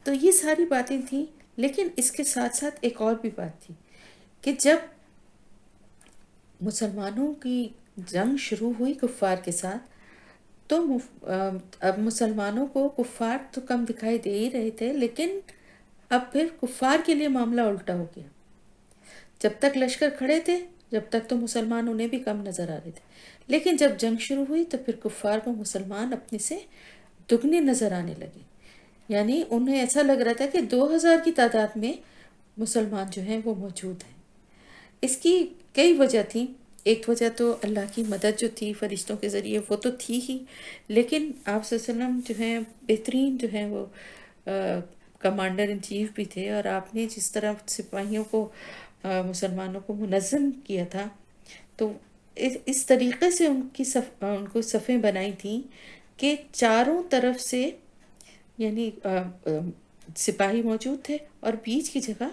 تو یہ ساری باتیں تھیں، لیکن اس کے ساتھ ساتھ ایک اور بھی بات تھی کہ جب مسلمانوں کی جنگ شروع ہوئی کفار کے ساتھ تو اب مسلمانوں کو کفار تو کم دکھائی دے ہی رہے تھے، لیکن اب پھر کفار کے لیے معاملہ الٹا ہو گیا. جب تک لشکر کھڑے تھے، جب تک تو مسلمان انہیں بھی کم نظر آ رہے تھے، لیکن جب جنگ شروع ہوئی تو پھر کفار کو مسلمان اپنے سے دگنے نظر آنے لگے. یعنی انہیں ایسا لگ رہا تھا کہ 2000 کی تعداد میں مسلمان جو ہیں وہ موجود ہیں. اس کی کئی وجہ تھیں. ایک وجہ تو اللہ کی مدد جو تھی فرشتوں کے ذریعے وہ تو تھی ہی، لیکن آپ صلی اللہ علیہ وسلم جو ہیں بہترین جو ہیں وہ کمانڈر ان چیف بھی تھے، اور آپ نے جس طرح سپاہیوں کو مسلمانوں کو منظم کیا تھا تو اس طریقے سے ان کو صفیں بنائی تھیں کہ چاروں طرف سے یعنی سپاہی موجود تھے اور بیچ کی جگہ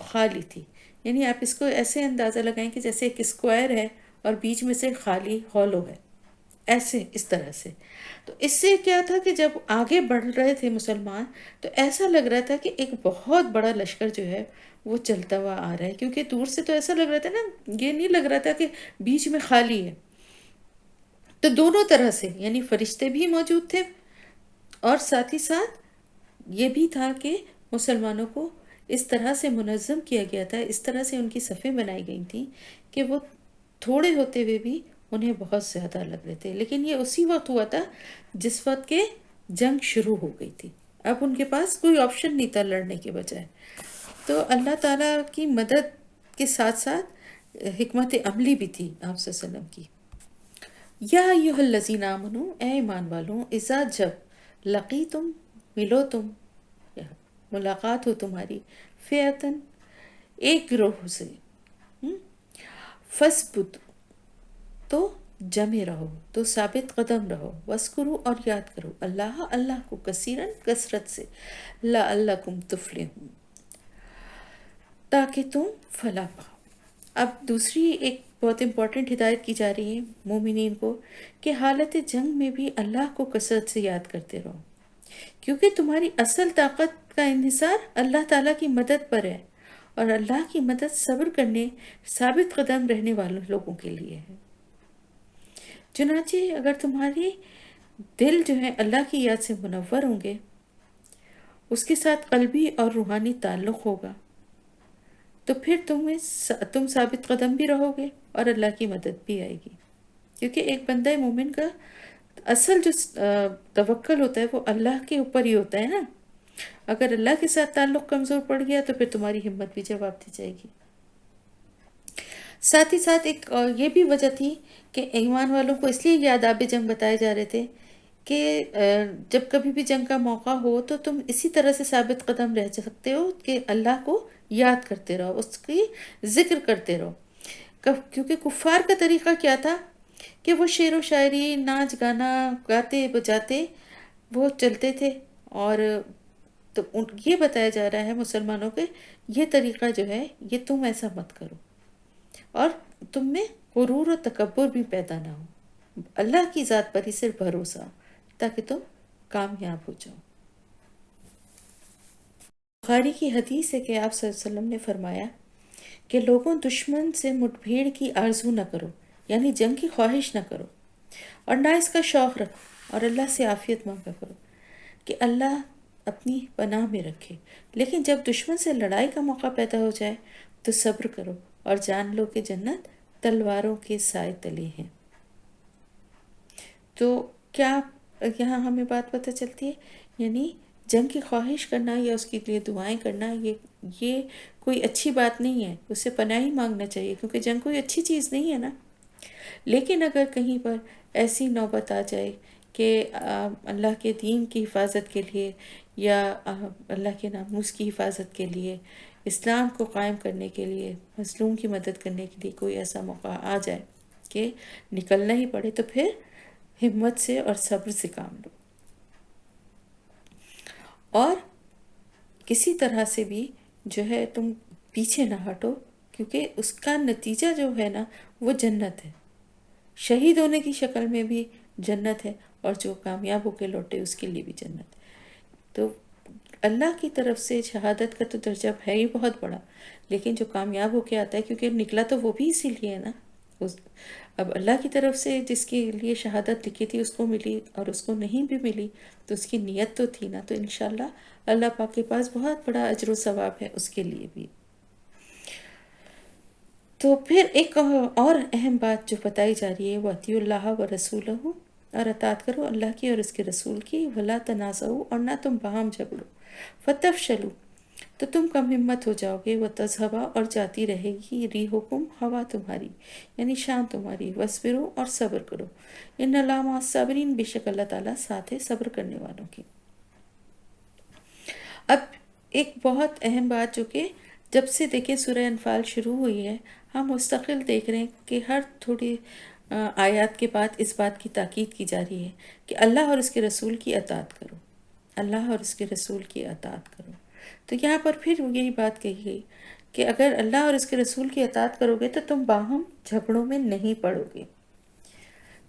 خالی تھی. یعنی آپ اس کو ایسے اندازہ لگائیں کہ جیسے ایک اسکوائر ہے اور بیچ میں سے خالی ہالو ہے، ایسے اس طرح سے. تو اس سے کیا تھا کہ جب آگے بڑھ رہے تھے مسلمان تو ایسا لگ رہا تھا کہ ایک بہت بڑا لشکر جو ہے وہ چلتا ہوا آ رہا ہے، کیونکہ دور سے تو ایسا لگ رہا تھا نا، یہ نہیں لگ رہا تھا کہ بیچ میں خالی ہے. تو دونوں طرح سے یعنی فرشتے بھی موجود تھے، اور ساتھ ہی ساتھ یہ بھی تھا کہ مسلمانوں کو اس طرح سے منظم کیا گیا تھا، اس طرح سے ان کی صفیں بنائی گئی تھیں کہ وہ تھوڑے ہوتے ہوئے بھی انہیں بہت زیادہ لگ رہے تھے. لیکن یہ اسی وقت ہوا تھا جس وقت کہ جنگ شروع ہو گئی تھی. اب ان کے پاس کوئی آپشن نہیں تھا لڑنے کے بجائے. تو اللہ تعالیٰ کی مدد کے ساتھ ساتھ حکمت عملی بھی تھی آپ صلی اللہ علیہ وسلم کی. یا ایھا الذین آمنو، اے ایمان والوں، اذا جب لقی تم ملو تم، ملاقات ہو تمہاری، فئتن ایک گروہ سے، فثبت تو جمے رہو، تو ثابت قدم رہو، وذکروا اور یاد کرو اللہ اللہ کو کثیرن کثرت سے، لعلکم تفلحون تاکہ تم فلاح پاؤ. اب دوسری ایک بہت امپورٹنٹ ہدایت کی جا رہی ہے مومنین کو کہ حالت جنگ میں بھی اللہ کو کثرت سے یاد کرتے رہو، کیونکہ تمہاری اصل طاقت کا انحصار اللہ تعالیٰ کی مدد پر ہے، اور اللہ کی مدد صبر کرنے، ثابت قدم رہنے والوں لوگوں کے لیے ہے. چنانچہ اگر تمہاری دل جو ہے اللہ کی یاد سے منور ہوں گے، اس کے ساتھ قلبی اور روحانی تعلق ہوگا، تو پھر تم ثابت قدم بھی رہو گے اور اللہ کی مدد بھی آئے گی. کیونکہ ایک بندہ مومن کا اصل جو توکل ہوتا ہے وہ اللہ کے اوپر ہی ہوتا ہے نا. اگر اللہ کے ساتھ تعلق کمزور پڑ گیا تو پھر تمہاری ہمت بھی جواب دی جائے گی. ساتھ ہی ساتھ ایک یہ بھی وجہ تھی کہ ایمان والوں کو اس لیے یہ آداب جنگ بتائے جا رہے تھے کہ جب کبھی بھی جنگ کا موقع ہو تو تم اسی طرح سے ثابت قدم رہ سکتے ہو کہ اللہ کو یاد کرتے رہو، اس کی ذکر کرتے رہو. کیونکہ کفار کا طریقہ کیا تھا کہ وہ شعر و شاعری، ناچ گانا گاتے بجاتے وہ چلتے تھے. اور تو یہ بتایا جا رہا ہے مسلمانوں کے یہ طریقہ جو ہے یہ تم ایسا مت کرو، اور تم میں غرور و تکبر بھی پیدا نہ ہو. اللہ کی ذات پر ہی صرف بھروسہ تاکہ تم کامیاب ہو جاؤ. بخاری کی حدیث ہے کہ آپ صلی اللہ علیہ وسلم نے فرمایا کہ لوگوں دشمن سے مٹبھیڑ کی آرزو نہ کرو، یعنی جنگ کی خواہش نہ کرو، اور نہ اس کا شوق رکھو، اور اللہ سے عافیت مانگا کرو کہ اللہ اپنی پناہ میں رکھے. لیکن جب دشمن سے لڑائی کا موقع پیدا ہو جائے تو صبر کرو اور جان لو کہ جنت تلواروں کے سائے تلے ہیں. تو کیا یہاں ہمیں بات پتہ چلتی ہے؟ یعنی جنگ کی خواہش کرنا یا اس کے لیے دعائیں کرنا یہ کوئی اچھی بات نہیں ہے، اس سے پناہ ہی مانگنا چاہیے، کیونکہ جنگ کوئی اچھی چیز نہیں ہے نا. لیکن اگر کہیں پر ایسی نوبت آ جائے کہ اللہ کے دین کی حفاظت کے لیے یا اللہ کے ناموس کی حفاظت کے لیے، اسلام کو قائم کرنے کے لیے، مظلوم کی مدد کرنے کے لیے کوئی ایسا موقع آ جائے کہ نکلنا ہی پڑے، تو پھر ہمت سے اور صبر سے کام لو، اور کسی طرح سے بھی جو ہے تم پیچھے نہ ہٹو، کیونکہ اس کا نتیجہ جو ہے نا وہ جنت ہے. شہید ہونے کی شکل میں بھی جنت ہے، اور جو کامیاب ہو کے لوٹے اس کے لیے بھی جنت ہے. تو اللہ کی طرف سے شہادت کا تو درجہ ہے ہی بہت بڑا، لیکن جو کامیاب ہو کے آتا ہے، کیونکہ نکلا تو وہ بھی اسی لیے ہے نا. اب اللہ کی طرف سے جس کے لیے شہادت لکھی تھی اس کو ملی، اور اس کو نہیں بھی ملی تو اس کی نیت تو تھی نا. تو انشاءاللہ اللہ پاک کے پاس بہت بڑا اجر و ثواب ہے اس کے لیے بھی. تو پھر ایک اور اہم بات جو بتائی جا رہی ہے وہ اطیعوا اللہ و رسولہ، اور اطاعت کرو اللہ کی اور اس کے رسول کی. ولا تنازعوا، اور نہ تم باہم جھگڑو. فتفشلوا، تو تم کم ہمت ہو جاؤ گے. وتذہب، اور جاتی رہے گی ریحکم، ہوا تمہاری، یعنی شان تمہاری. واصبروا، اور صبر کرو. ان اللہ مع الصابرین، بے شک اللہ تعالیٰ ساتھ ہے صبر کرنے والوں کے. اب ایک بہت اہم بات جو کہ جب سے دیکھیں سورہ انفال شروع ہوئی ہے، ہم مستقل دیکھ رہے ہیں کہ ہر تھوڑی آیات کے بعد اس بات کی تاکید کی جا رہی ہے کہ اللہ اور اس کے رسول کی اطاعت کرو، اللہ اور اس کے رسول کی اطاعت کرو. تو یہاں پر پھر یہی بات کہی گئی کہ اگر اللہ اور اس کے رسول کی اطاعت کرو گے تو تم باہم جھگڑوں میں نہیں پڑو گے.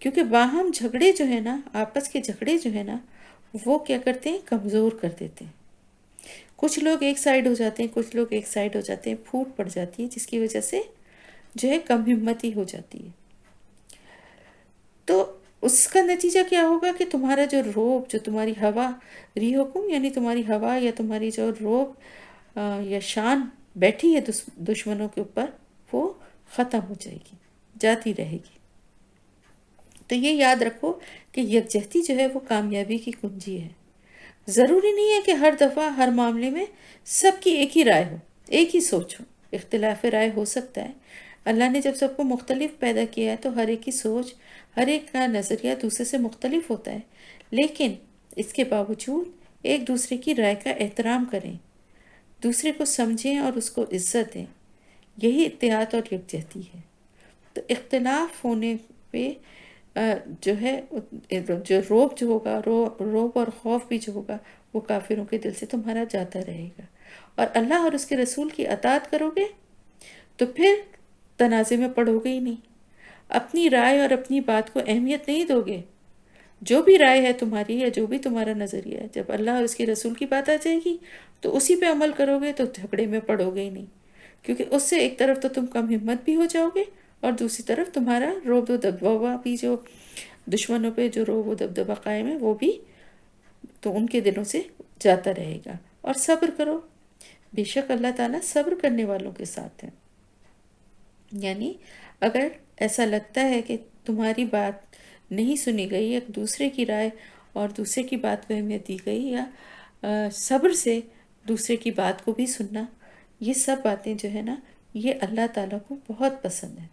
کیونکہ باہم جھگڑے جو ہے نا، آپس کے جھگڑے جو ہے نا، وہ کیا کرتے ہیں؟ کمزور کر دیتے ہیں. کچھ لوگ ایک سائیڈ ہو جاتے ہیں، کچھ لوگ ایک سائیڈ ہو جاتے ہیں، پھوٹ پڑ جاتی ہے، جس کی وجہ سے جو ہے کم ہمتی ہو جاتی ہے. تو اس کا نتیجہ کیا ہوگا کہ تمہارا جو روب، جو تمہاری ہوا، ریحکم یعنی تمہاری ہوا یا تمہاری جو روب یا شان بیٹھی ہے دشمنوں کے اوپر، وہ ختم ہو جائے گی، جاتی رہے گی. تو یہ یاد رکھو کہ یکجہتی جو ہے وہ کامیابی کی کنجی ہے. ضروری نہیں ہے کہ ہر دفعہ ہر معاملے میں سب کی ایک ہی رائے ہو، ایک ہی سوچ ہو. اختلاف رائے ہو سکتا ہے. اللہ نے جب سب کو مختلف پیدا کیا ہے تو ہر ایک کی سوچ، ہر ایک کا نظریہ دوسرے سے مختلف ہوتا ہے. لیکن اس کے باوجود ایک دوسرے کی رائے کا احترام کریں، دوسرے کو سمجھیں اور اس کو عزت دیں. یہی اتحاد اور یکجہتی ہے. تو اختلاف ہونے پہ جو ہے جو روب جو ہوگا، روب اور خوف بھی جو ہوگا وہ کافروں کے دل سے تمہارا جاتا رہے گا. اور اللہ اور اس کے رسول کی اطاعت کرو گے تو پھر تنازع میں پڑو گے ہی نہیں. اپنی رائے اور اپنی بات کو اہمیت نہیں دو گے. جو بھی رائے ہے تمہاری یا جو بھی تمہارا نظریہ ہے، جب اللہ اور اس کے رسول کی بات آ جائے گی تو اسی پہ عمل کرو گے تو جھگڑے میں پڑو گے ہی نہیں. کیونکہ اس سے ایک طرف تو تم کم ہمت بھی ہو جاؤ گے، اور دوسری طرف تمہارا روب و دبدبہ بھی، جو دشمنوں پہ جو روب و دبدبہ قائم ہے وہ بھی تو ان کے دلوں سے جاتا رہے گا. اور صبر کرو، بے شک اللہ تعالیٰ صبر کرنے والوں کے ساتھ ہیں. یعنی اگر ایسا لگتا ہے کہ تمہاری بات نہیں سنی گئی، ایک دوسرے کی رائے اور دوسرے کی بات کو اہمیت دی گئی، یا صبر سے دوسرے کی بات کو بھی سننا، یہ سب باتیں جو ہے نا یہ اللہ تعالیٰ کو بہت پسند ہیں۔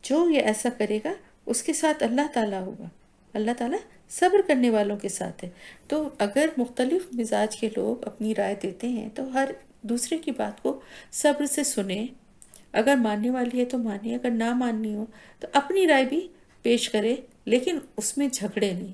جو یہ ایسا کرے گا اس کے ساتھ اللہ تعالیٰ ہوگا۔ اللہ تعالیٰ صبر کرنے والوں کے ساتھ ہے۔ تو اگر مختلف مزاج کے لوگ اپنی رائے دیتے ہیں تو ہر دوسرے کی بات کو صبر سے سنیں، اگر ماننے والی ہے تو مانے، اگر نہ ماننی ہو تو اپنی رائے بھی پیش کرے، لیکن اس میں جھگڑے نہیں۔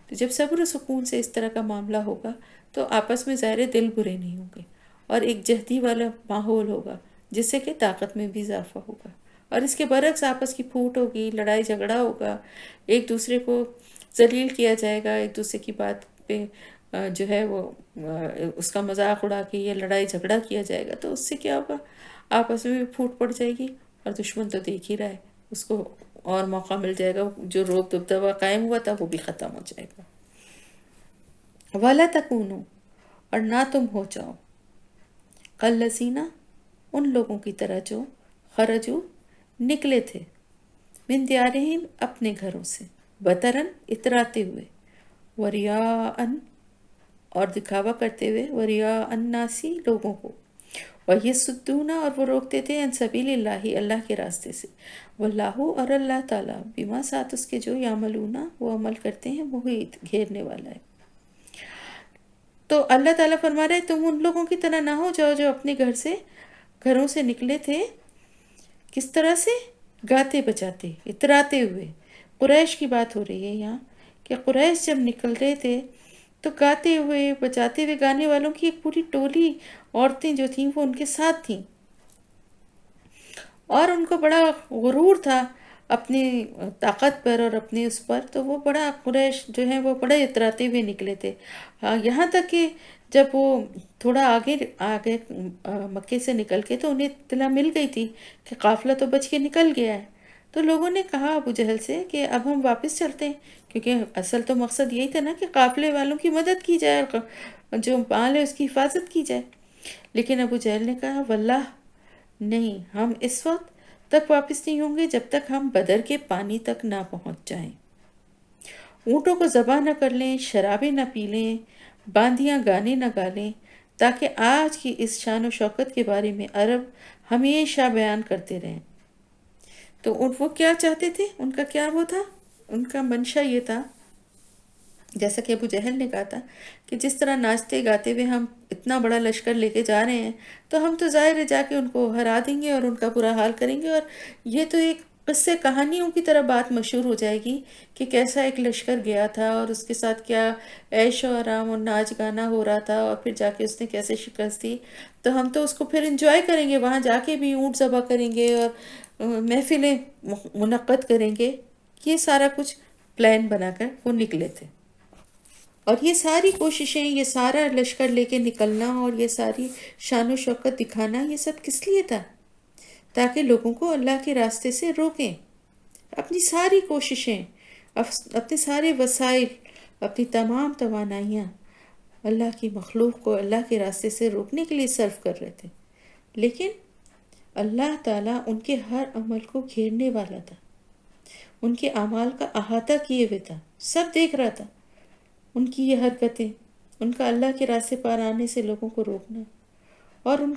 تو جب صبر و سکون سے اس طرح کا معاملہ ہوگا تو آپس میں ظاہر دل برے نہیں ہوں گے، اور ایک جہدی والا ماحول ہوگا جس سے کہ طاقت میں بھی اضافہ ہوگا۔ اور اس کے برعکس آپس کی پھوٹ ہوگی، لڑائی جھگڑا ہوگا، ایک دوسرے کو ذلیل کیا جائے گا، ایک دوسرے کی بات پہ جو ہے وہ اس کا مذاق اڑا کے یہ لڑائی جھگڑا کیا جائے گا، تو اس سے کیا ہوگا؟ آپس میں بھی پھوٹ پڑ جائے گی، اور دشمن تو دیکھ ہی رہا ہے، اس کو اور موقع مل جائے گا، جو روب دبدبہ قائم ہوا تھا وہ بھی ختم ہو جائے گا۔ وَلَا تَكُونُوا، اور نہ تم ہو جاؤ، کالذین، ان لوگوں کی طرح جو خرجو، نکلے تھے، من دیارہم، اپنے گھروں سے، بطرن، اتراتے ہوئے، وریاءً، اور دکھاوا کرتے ہوئے، وریاء الناسی، لوگوں کو، ویصدون، اور وہ روکتے تھے، عن سبیل اللہ، اللہ کے راستے سے، واللہ، اور اللہ تعالیٰ، بما، ساتھ اس کے جو یعملون، وہ عمل کرتے ہیں، محیط، گھیرنے والا ہے۔ تو اللہ تعالیٰ فرما رہے تم ان لوگوں کی طرح نہ ہو جاؤ جو اپنے گھروں سے نکلے تھے، کس طرح سے؟ گاتے بجاتے، اتراتے ہوئے۔ قریش کی بات ہو رہی ہے یہاں کہ قریش جب نکل رہے تھے تو گاتے ہوئے بجاتے ہوئے، گانے والوں کی ایک پوری ٹولی عورتیں جو تھیں وہ ان کے ساتھ تھیں، اور ان کو بڑا غرور تھا اپنی طاقت پر اور اپنے اس پر، تو وہ بڑا قریش جو ہیں وہ بڑے اتراتے ہوئے نکلے تھے، یہاں تک کہ جب وہ تھوڑا آگے مکے سے نکل کے تو انہیں اطلاع مل گئی تھی کہ قافلہ تو بچ کے نکل گیا ہے، تو لوگوں نے کہا ابو جہل سے کہ اب ہم واپس چلتے ہیں، کیونکہ اصل تو مقصد یہی تھا نا کہ قافلے والوں کی مدد کی جائے اور جو مال ہے اس کی حفاظت کی جائے۔ لیکن ابو جہل نے کہا واللہ نہیں، ہم اس وقت تک واپس نہیں ہوں گے جب تک ہم بدر کے پانی تک نہ پہنچ جائیں، اونٹوں کو ذبح نہ کر لیں، شرابیں نہ پی لیں، باندیاں گانے نہ گا لیں، تاکہ آج کی اس شان و شوکت کے بارے میں عرب ہمیشہ بیان کرتے رہیں۔ تو وہ کیا چاہتے تھے؟ ان کا کیا وہ تھا؟ ان کا منشا یہ تھا، جیسا کہ ابو جہل نے کہا تھا کہ جس طرح ناچتے گاتے ہوئے ہم اتنا بڑا لشکر لے کے جا رہے ہیں تو ہم تو ظاہر ہے جا کے ان کو ہرا دیں گے اور ان کا برا حال کریں گے، اور یہ تو ایک قصے کہانیوں کی طرح بات مشہور ہو جائے گی کہ کیسا ایک لشکر گیا تھا اور اس کے ساتھ کیا عیش و آرام اور ناچ گانا ہو رہا تھا، اور پھر جا کے اس نے کیسے شکست دی، تو ہم تو اس کو پھر انجوائے کریں گے، وہاں جا کے بھی اونٹ ذبح کریں گے اور محفلیں منعقد کریں گے۔ یہ سارا کچھ پلان بنا کر وہ نکلے تھے، اور یہ ساری کوششیں، یہ سارا لشکر لے کے نکلنا اور یہ ساری شان و شوکت دکھانا، یہ سب کس لیے تھا؟ تاکہ لوگوں کو اللہ کے راستے سے روکیں، اپنی ساری کوششیں، اپنے سارے وسائل، اپنی تمام توانائیاں اللہ کی مخلوق کو اللہ کے راستے سے روکنے کے لیے صرف کر رہے تھے، لیکن اللہ تعالیٰ ان کے ہر عمل کو گھیرنے والا تھا، ان کے اعمال کا احاطہ کیے ہوئے تھا، سب دیکھ رہا تھا ان کی یہ حرکتیں، ان کا اللہ کے راستے پر آنے سے لوگوں کو روکنا، اور ان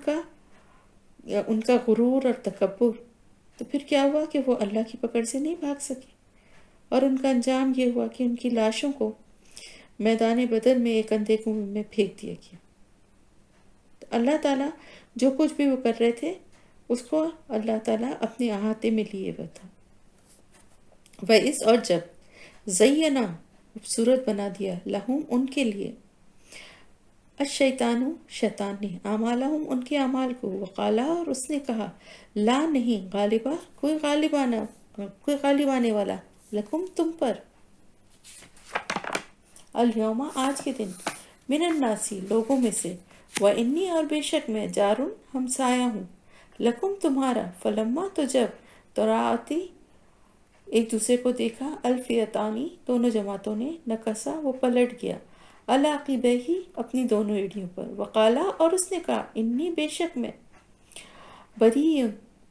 کا غرور اور تکبر، تو پھر کیا ہوا کہ وہ اللہ کی پکڑ سے نہیں بھاگ سکے، اور ان کا انجام یہ ہوا کہ ان کی لاشوں کو میدان بدر میں ایک اندھے کنویں میں پھینک دیا گیا۔ تو اللہ تعالیٰ جو کچھ بھی وہ کر رہے تھے اس کو اللہ تعالیٰ اپنے احاطے میں لیے ہوا تھا۔ وَإِذْ، اور جب، زینا، خوبصورت بنا دیا، لہم، ان کے لیے، الشیطان، شیطان نے، اعمالہم، ان کے اعمال کو، وقالا، اور اس نے کہا، لا، نہیں، غالبا، کوئی غالب آنے والا، لکم، تم پر، الیوم، آج کے دن، من الناسی، لوگوں میں سے، وانی، اور بے شک میں، جارن، ہمسایہ ہوں، لکم، تمہارا، فلما، تو جب، تراعتی، ایک دوسرے کو دیکھا، الفیتانی، دونوں جماعتوں نے، نکسا، وہ پلٹ گیا، العقبیہ، اپنی دونوں ایڑیوں پر، وقالا، اور اس نے کہا، انی، بے شک میں، بری،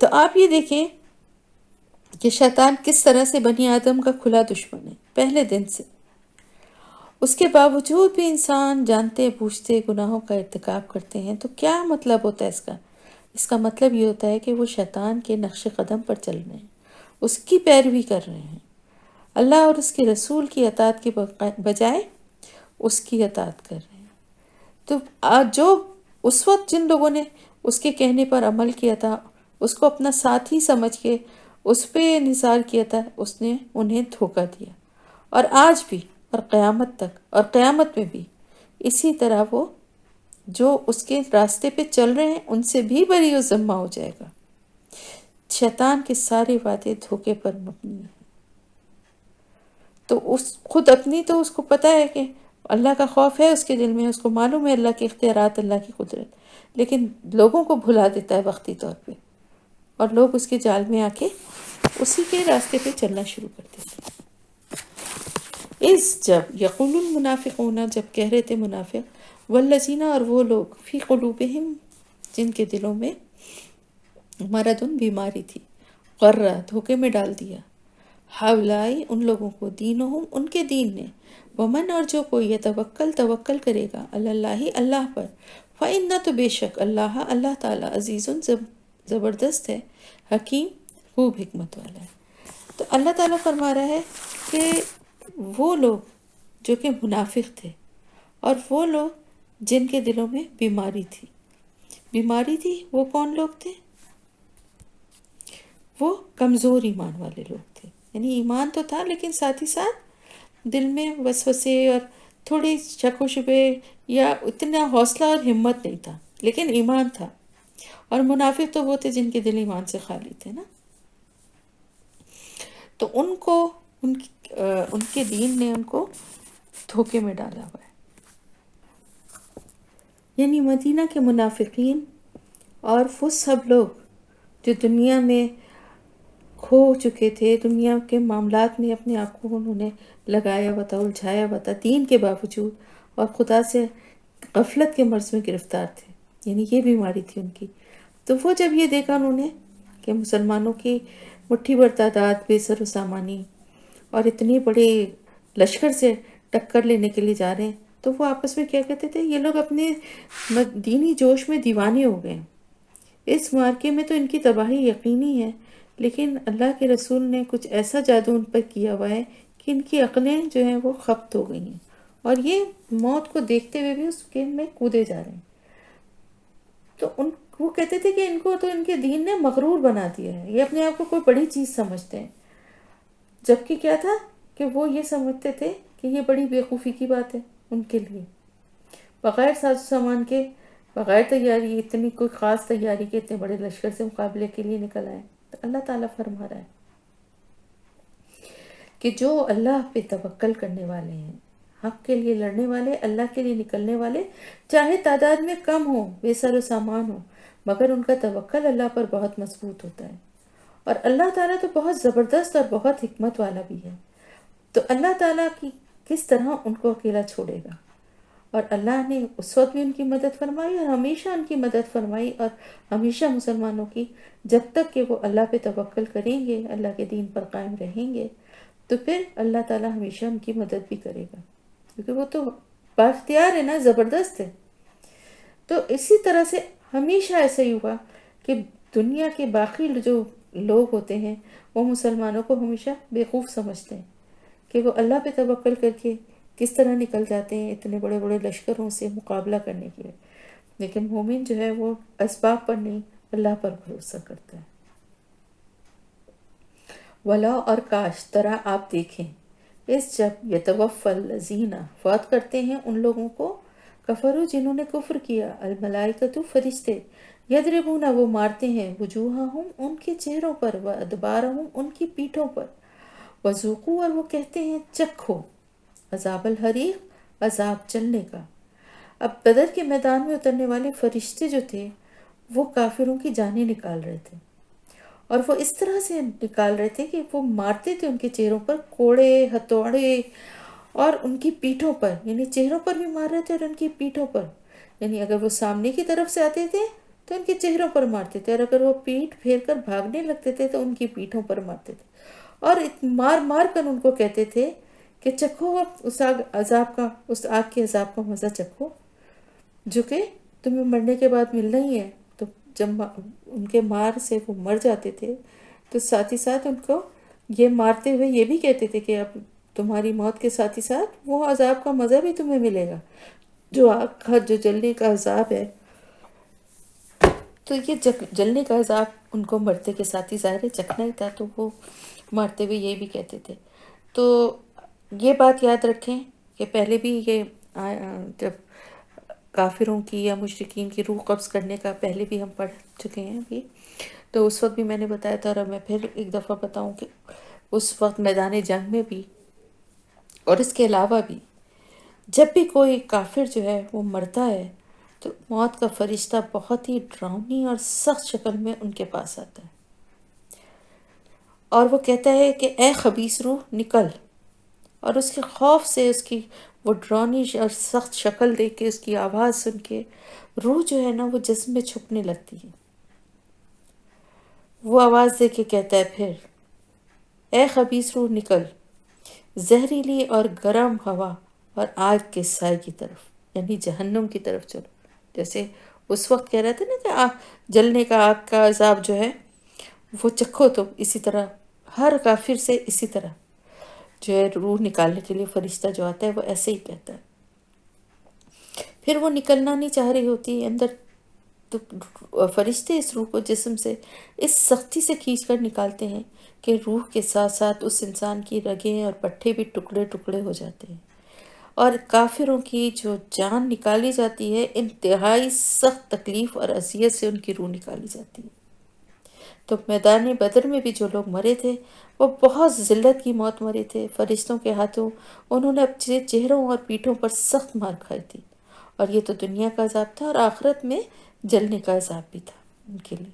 تو آپ یہ دیکھیں کہ شیطان کس طرح سے بنی آدم کا کھلا دشمن ہے پہلے دن سے. اس کے باوجود بھی انسان جانتے بوجھتے گناہوں کا ارتکاب کرتے ہیں. تو کیا مطلب ہوتا ہے اس کا؟ اس کا مطلب یہ ہوتا ہے کہ وہ شیطان کے نقش قدم پر چل رہے ہیں، اس کی پیروی کر رہے ہیں، اللہ اور اس کے رسول کی اطاعت کے بجائے اس کی اطاعت کر رہے ہیں. تو آج جو اس وقت جن لوگوں نے اس کے کہنے پر عمل کیا تھا، اس کو اپنا ساتھی سمجھ کے اس پہ انحصار کیا تھا، اس نے انہیں دھوکہ دیا. اور آج بھی اور قیامت تک اور قیامت میں بھی اسی طرح وہ جو اس کے راستے پہ چل رہے ہیں ان سے بھی بری و ذمہ ہو جائے گا. شیطان کے سارے وعدے دھوکے پر مبنی ہیں. تو اس خود اپنی تو اس کو پتہ ہے کہ اللہ کا خوف ہے اس کے دل میں، اس کو معلوم ہے اللہ کے اختیارات، اللہ کی قدرت، لیکن لوگوں کو بھلا دیتا ہے وقتی طور پہ، اور لوگ اس کے جال میں آ کے اسی کے راستے پہ چلنا شروع کر دیتے ہیں. جب یقول المنافقون، جب کہہ رہے تھے منافق، والذین، اور وہ لوگ، فی قلوبہم، جن کے دلوں میں مرض، بیماری تھی، غرہ، دھوکے میں ڈال دیا، ہاولائی، ان لوگوں کو، دینہم، ان کے دین نے، ومن، اور جو کوئی توکل کرے گا، اللہ، اللہ پر، فإنہ، تو بے شک، اللہ تعالیٰ، عزیز، زبردست ہے، حکیم، خوب حکمت والا ہے. تو اللہ تعالیٰ فرما رہا ہے کہ وہ لوگ جو کہ منافق تھے، اور وہ لوگ جن کے دلوں میں بیماری تھی، وہ کون لوگ تھے؟ وہ کمزور ایمان والے لوگ تھے. یعنی ایمان تو تھا لیکن ساتھ ہی ساتھ دل میں وسوسے اور تھوڑی شک و شبے، یا اتنا حوصلہ اور ہمت نہیں تھا، لیکن ایمان تھا. اور منافق تو وہ تھے جن کے دل ایمان سے خالی تھے نا. تو ان کو ان کے دین نے ان کو دھوکے میں ڈالا ہوا ہے. یعنی مدینہ کے منافقین اور وہ سب لوگ جو دنیا میں کھو چکے تھے، دنیا کے معاملات میں اپنے آپ کو انہوں نے لگایا ہوا تھا، الجھایا ہوا تھا دین کے باوجود، اور خدا سے غفلت کے مرض میں گرفتار تھے. یعنی یہ بیماری تھی ان کی. تو وہ جب یہ دیکھا انہوں نے کہ مسلمانوں کی مٹھی بھر تعداد، بے سر و سامانی، اور اتنے بڑے لشکر سے ٹکر لینے کے لیے جا رہے ہیں، تو وہ آپس میں کیا کہتے تھے، یہ لوگ اپنے دینی جوش میں دیوانے ہو گئے. اس مارکے میں تو ان کی تباہی یقینی ہے، لیکن اللہ کے رسول نے کچھ ایسا جادو ان پر کیا ہوا ہے کہ ان کی عقلیں جو ہیں وہ خبت ہو گئی ہیں، اور یہ موت کو دیکھتے ہوئے بھی اس کے میں کودے جا رہے ہیں. تو وہ کہتے تھے کہ ان کو تو ان کے دین نے مغرور بنا دیا ہے، یہ اپنے آپ کو کوئی بڑی چیز سمجھتے ہیں. جبکہ کیا تھا کہ وہ یہ سمجھتے تھے کہ یہ بڑی بیوقوفی کی بات ہے ان کے لیے. بغیر ساز و سامان کے، بغیر تیاری، اتنی کوئی خاص تیاری کے اتنے بڑے لشکر سے مقابلے کے لیے نکل آئے. تو اللہ تعالیٰ فرما رہا ہے کہ جو اللہ پہ توکل کرنے والے ہیں، حق کے لیے لڑنے والے، اللہ کے لیے نکلنے والے، چاہے تعداد میں کم ہو، بے سر و سامان ہو، مگر ان کا توکل اللہ پر بہت مضبوط ہوتا ہے. اور اللہ تعالیٰ تو بہت زبردست اور بہت حکمت والا بھی ہے. تو اللہ تعالیٰ کی کس طرح ان کو اکیلا چھوڑے گا؟ اور اللہ نے اس وقت بھی ان کی مدد فرمائی، اور ہمیشہ ان کی مدد فرمائی، اور ہمیشہ مسلمانوں کی، جب تک کہ وہ اللہ پہ توکل کریں گے، اللہ کے دین پر قائم رہیں گے، تو پھر اللہ تعالیٰ ہمیشہ ان کی مدد بھی کرے گا، کیونکہ وہ تو بااختیار ہے نا، زبردست ہے. تو اسی طرح سے ہمیشہ ایسا ہی ہوا کہ دنیا کے باقی جو لوگ ہوتے ہیں وہ مسلمانوں کو ہمیشہ بیوقوف سمجھتے ہیں کہ وہ اللہ پہ توکل کر کے کس طرح نکل جاتے ہیں اتنے بڑے بڑے لشکروں سے مقابلہ کرنے کے لیے. لیکن مومن جو ہے وہ اسباب پر نہیں، اللہ پر بھروسہ کرتا ہے. ولا، اور کاش، ترا، آپ دیکھیں، اس جب یتوفى الذین، فوت کرتے ہیں ان لوگوں کو، کفروا، جنہوں نے کفر کیا، الملائکۃ، فرشتے، یضربون، وہ مارتے ہیں، وجوہہم، ان کے چہروں پر، وادبارہم، ان کی پیٹھوں پر، وذوقوا، اور وہ کہتے ہیں چکھو، عذاب الحریق، عذاب جلنے کا. اب بدر کے میدان میں اترنے والے فرشتے جو تھے وہ کافروں کی جانیں نکال رہے تھے، اور وہ اس طرح سے نکال رہے تھے کہ وہ مارتے تھے ان کے چہروں پر کوڑے، ہتھوڑے، اور ان کی پیٹھوں پر. یعنی چہروں پر بھی مار رہے تھے اور ان کی پیٹھوں پر. یعنی اگر وہ سامنے کی طرف سے آتے تھے تو ان کے چہروں پر مارتے تھے، اور اگر وہ پیٹھ پھیر کر بھاگنے لگتے تھے تو ان کی پیٹھوں پر مارتے تھے، اور مار مار کر ان کو کہتے تھے کہ چکھو اب اس عذاب کا، اس آگ کے عذاب کا مزہ چکھو جو کہ تمہیں مرنے کے بعد ملنا ہی ہے۔ تو جب ان کے مار سے وہ مر جاتے تھے تو ساتھ ہی ساتھ ان کو یہ مارتے ہوئے یہ بھی کہتے تھے کہ اب تمہاری موت کے ساتھ ہی ساتھ وہ عذاب کا مزہ بھی تمہیں ملے گا، جو آگ کا جو جلنے کا عذاب ہے۔ تو یہ جلنے کا عذاب ان کو مرتے کے ساتھ ہی ظاہر چکھنا ہی تھا، تو وہ مارتے ہوئے یہ بھی کہتے تھے۔ تو یہ بات یاد رکھیں کہ پہلے بھی یہ جب کافروں کی یا مشرکین کی روح قبض کرنے کا پہلے بھی ہم پڑھ چکے ہیں ابھی، تو اس وقت بھی میں نے بتایا تھا، اور اب میں پھر ایک دفعہ بتاؤں کہ اس وقت میدان جنگ میں بھی اور اس کے علاوہ بھی جب بھی کوئی کافر جو ہے وہ مرتا ہے تو موت کا فرشتہ بہت ہی ڈراؤنی اور سخت شکل میں ان کے پاس آتا ہے، اور وہ کہتا ہے کہ اے خبیث روح نکل، اور اس کے خوف سے، اس کی وہ ڈرونی اور سخت شکل دیکھ کے، اس کی آواز سن کے روح جو ہے نا وہ جسم میں چھپنے لگتی ہے۔ وہ آواز دے کے کہتا ہے پھر اے خبیث روح نکل زہریلی اور گرم ہوا اور آگ کے سائے کی طرف، یعنی جہنم کی طرف چلو۔ جیسے اس وقت کہہ رہے تھے نا کہ جلنے کا آگ کا عذاب جو ہے وہ چکھو، تو اسی طرح ہر کافر سے اسی طرح جو ہے روح نکالنے کے لیے فرشتہ جو آتا ہے وہ ایسے ہی کہتا ہے۔ پھر وہ نکلنا نہیں چاہ رہی ہوتی اندر، تو فرشتے اس روح کو جسم سے اس سختی سے کھینچ کر نکالتے ہیں کہ روح کے ساتھ ساتھ اس انسان کی رگیں اور پٹھے بھی ٹکڑے ٹکڑے ہو جاتے ہیں، اور کافروں کی جو جان نکالی جاتی ہے انتہائی سخت تکلیف اور اذیت سے ان کی روح نکالی جاتی ہے۔ تو میدان بدر میں بھی جو لوگ مرے تھے وہ بہت ذلت کی موت مرے تھے، فرشتوں کے ہاتھوں انہوں نے اپنے چہروں اور پیٹھوں پر سخت مار کھائی تھی، اور یہ تو دنیا کا عذاب تھا، اور آخرت میں جلنے کا عذاب بھی تھا ان کے لیے۔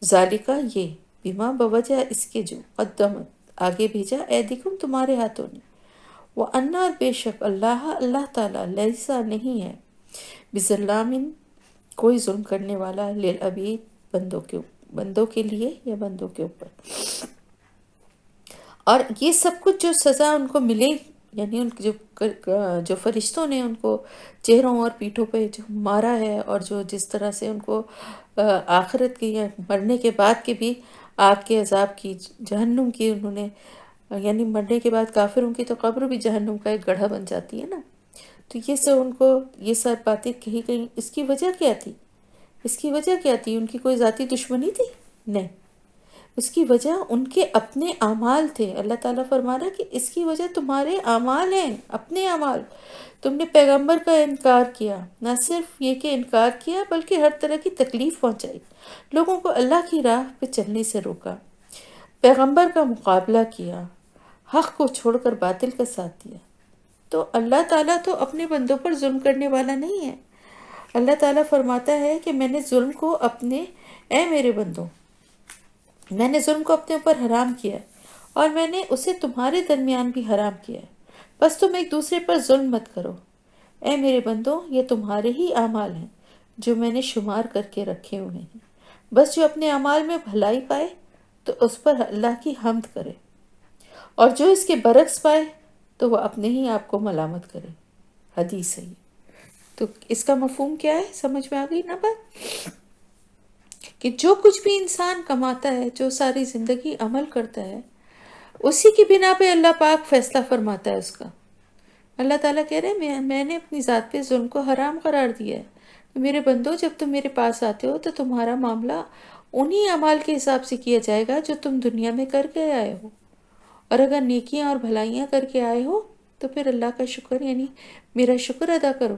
ذالکہ یہ بیما بوجہ اس کے جو قدمت آگے بھیجا ایدیکم تمہارے ہاتھوں نے، وہ انا اور بے شک اللہ تعالیٰ لیسا نہیں ہے بظلامن کوئی ظلم کرنے والا للعبید بندوں کے لیے یا بندوں کے اوپر۔ اور یہ سب کچھ جو سزا ان کو ملے، یعنی ان جو فرشتوں نے ان کو چہروں اور پیٹھوں پہ جو مارا ہے، اور جو جس طرح سے ان کو آخرت کی یا مرنے کے بعد کے بھی آگ کے عذاب کی، جہنم کی انہوں نے، یعنی مرنے کے بعد کافروں کی تو قبر بھی جہنم کا ایک گڑھا بن جاتی ہے نا، تو یہ سب ان کو یہ سب باتیں کہی گئی۔ اس کی وجہ کیا تھی؟ اس کی وجہ کیا تھی؟ ان کی کوئی ذاتی دشمنی تھی؟ نہیں، اس کی وجہ ان کے اپنے اعمال تھے۔ اللہ تعالیٰ فرما رہا ہے کہ اس کی وجہ تمہارے اعمال ہیں، اپنے اعمال۔ تم نے پیغمبر کا انکار کیا، نہ صرف یہ کہ انکار کیا بلکہ ہر طرح کی تکلیف پہنچائی، لوگوں کو اللہ کی راہ پہ چلنے سے روکا، پیغمبر کا مقابلہ کیا، حق کو چھوڑ کر باطل کا ساتھ دیا۔ تو اللہ تعالیٰ تو اپنے بندوں پر ظلم کرنے والا نہیں ہے۔ اللہ تعالیٰ فرماتا ہے کہ میں نے ظلم کو اے میرے بندوں، میں نے ظلم کو اپنے اوپر حرام کیا ہے، اور میں نے اسے تمہارے درمیان بھی حرام کیا ہے، بس تم ایک دوسرے پر ظلم مت کرو۔ اے میرے بندوں، یہ تمہارے ہی اعمال ہیں جو میں نے شمار کر کے رکھے ہوئے ہیں، بس جو اپنے اعمال میں بھلائی پائے تو اس پر اللہ کی حمد کرے، اور جو اس کے برعکس پائے تو وہ اپنے ہی آپ کو ملامت کرے۔ حدیث ہے یہ۔ تو اس کا مفہوم کیا ہے؟ سمجھ میں آ گئی نا بات؟ کہ جو کچھ بھی انسان کماتا ہے، جو ساری زندگی عمل کرتا ہے، اسی کی بنا پہ اللہ پاک فیصلہ فرماتا ہے اس کا۔ اللہ تعالیٰ کہہ رہے ہیں میں نے اپنی ذات پہ ظلم کو حرام قرار دیا ہے، تو میرے بندو جب تم میرے پاس آتے ہو تو تمہارا معاملہ انہی اعمال کے حساب سے کیا جائے گا جو تم دنیا میں کر کے آئے ہو، اور اگر نیکیاں اور بھلائیاں کر کے آئے ہو تو پھر اللہ کا شکر، یعنی میرا شکر ادا کرو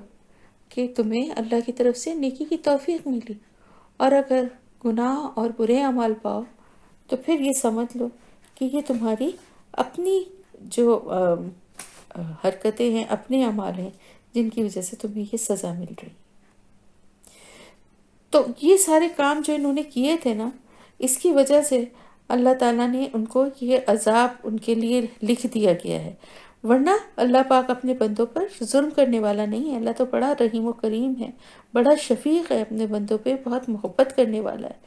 کہ تمہیں اللہ کی طرف سے نیکی کی توفیق ملی، اور اگر گناہ اور برے اعمال پاؤ تو پھر یہ سمجھ لو کہ یہ تمہاری اپنی جو حرکتیں ہیں، اپنے اعمال ہیں، جن کی وجہ سے تمہیں یہ سزا مل رہی۔ تو یہ سارے کام جو انہوں نے کیے تھے نا، اس کی وجہ سے اللہ تعالیٰ نے ان کو یہ عذاب ان کے لیے لکھ دیا گیا ہے۔ ورنہ اللہ پاک اپنے بندوں پر ظلم کرنے والا نہیں ہے، اللہ تو بڑا رحیم و کریم ہے، بڑا شفیق ہے، اپنے بندوں پہ بہت محبت کرنے والا ہے،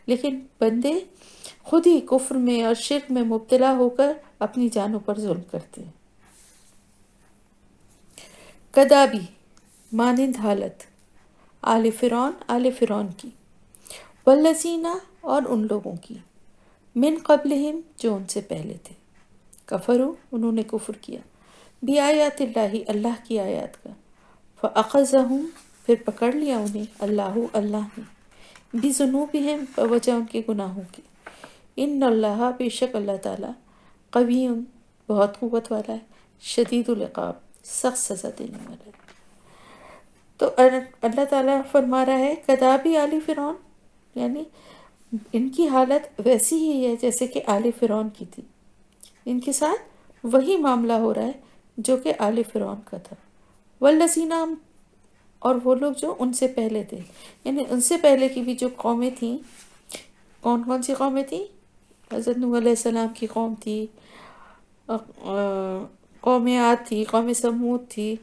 لیکن بندے خود ہی کفر میں اور شرک میں مبتلا ہو کر اپنی جانوں پر ظلم کرتے ہیں۔ کدابی مانند حالت، آل فرعون کی، والذین اور ان لوگوں کی، من قبلہم جو ان سے پہلے تھے، کفروا انہوں نے کفر کیا، بھی آیات اللہ کی آیات کا، فأخذہم پھر پکڑ لیا انہیں اللہ نے، بذنوبہم بوجہ ان کے گناہوں کے، ان اللہ بے شک اللہ تعالیٰ قوی بہت قوت والا ہے، شدید العقاب سخت سزا دینے والا ہے۔ تو اللہ تعالیٰ فرما رہا ہے کدابی آل فرعون، یعنی ان کی حالت ویسی ہی ہے جیسے کہ آل فرعون کی تھی، ان کے ساتھ وہی معاملہ ہو رہا ہے جو کہ آل فرعون کا تھا، والذین اور وہ لوگ جو ان سے پہلے تھے، یعنی ان سے پہلے کی بھی جو قومیں تھیں، کون کون سی قومیں تھیں؟ حضرت نوح علیہ السلام کی قوم تھی، قوم عاد تھی، قوم سمود تھی،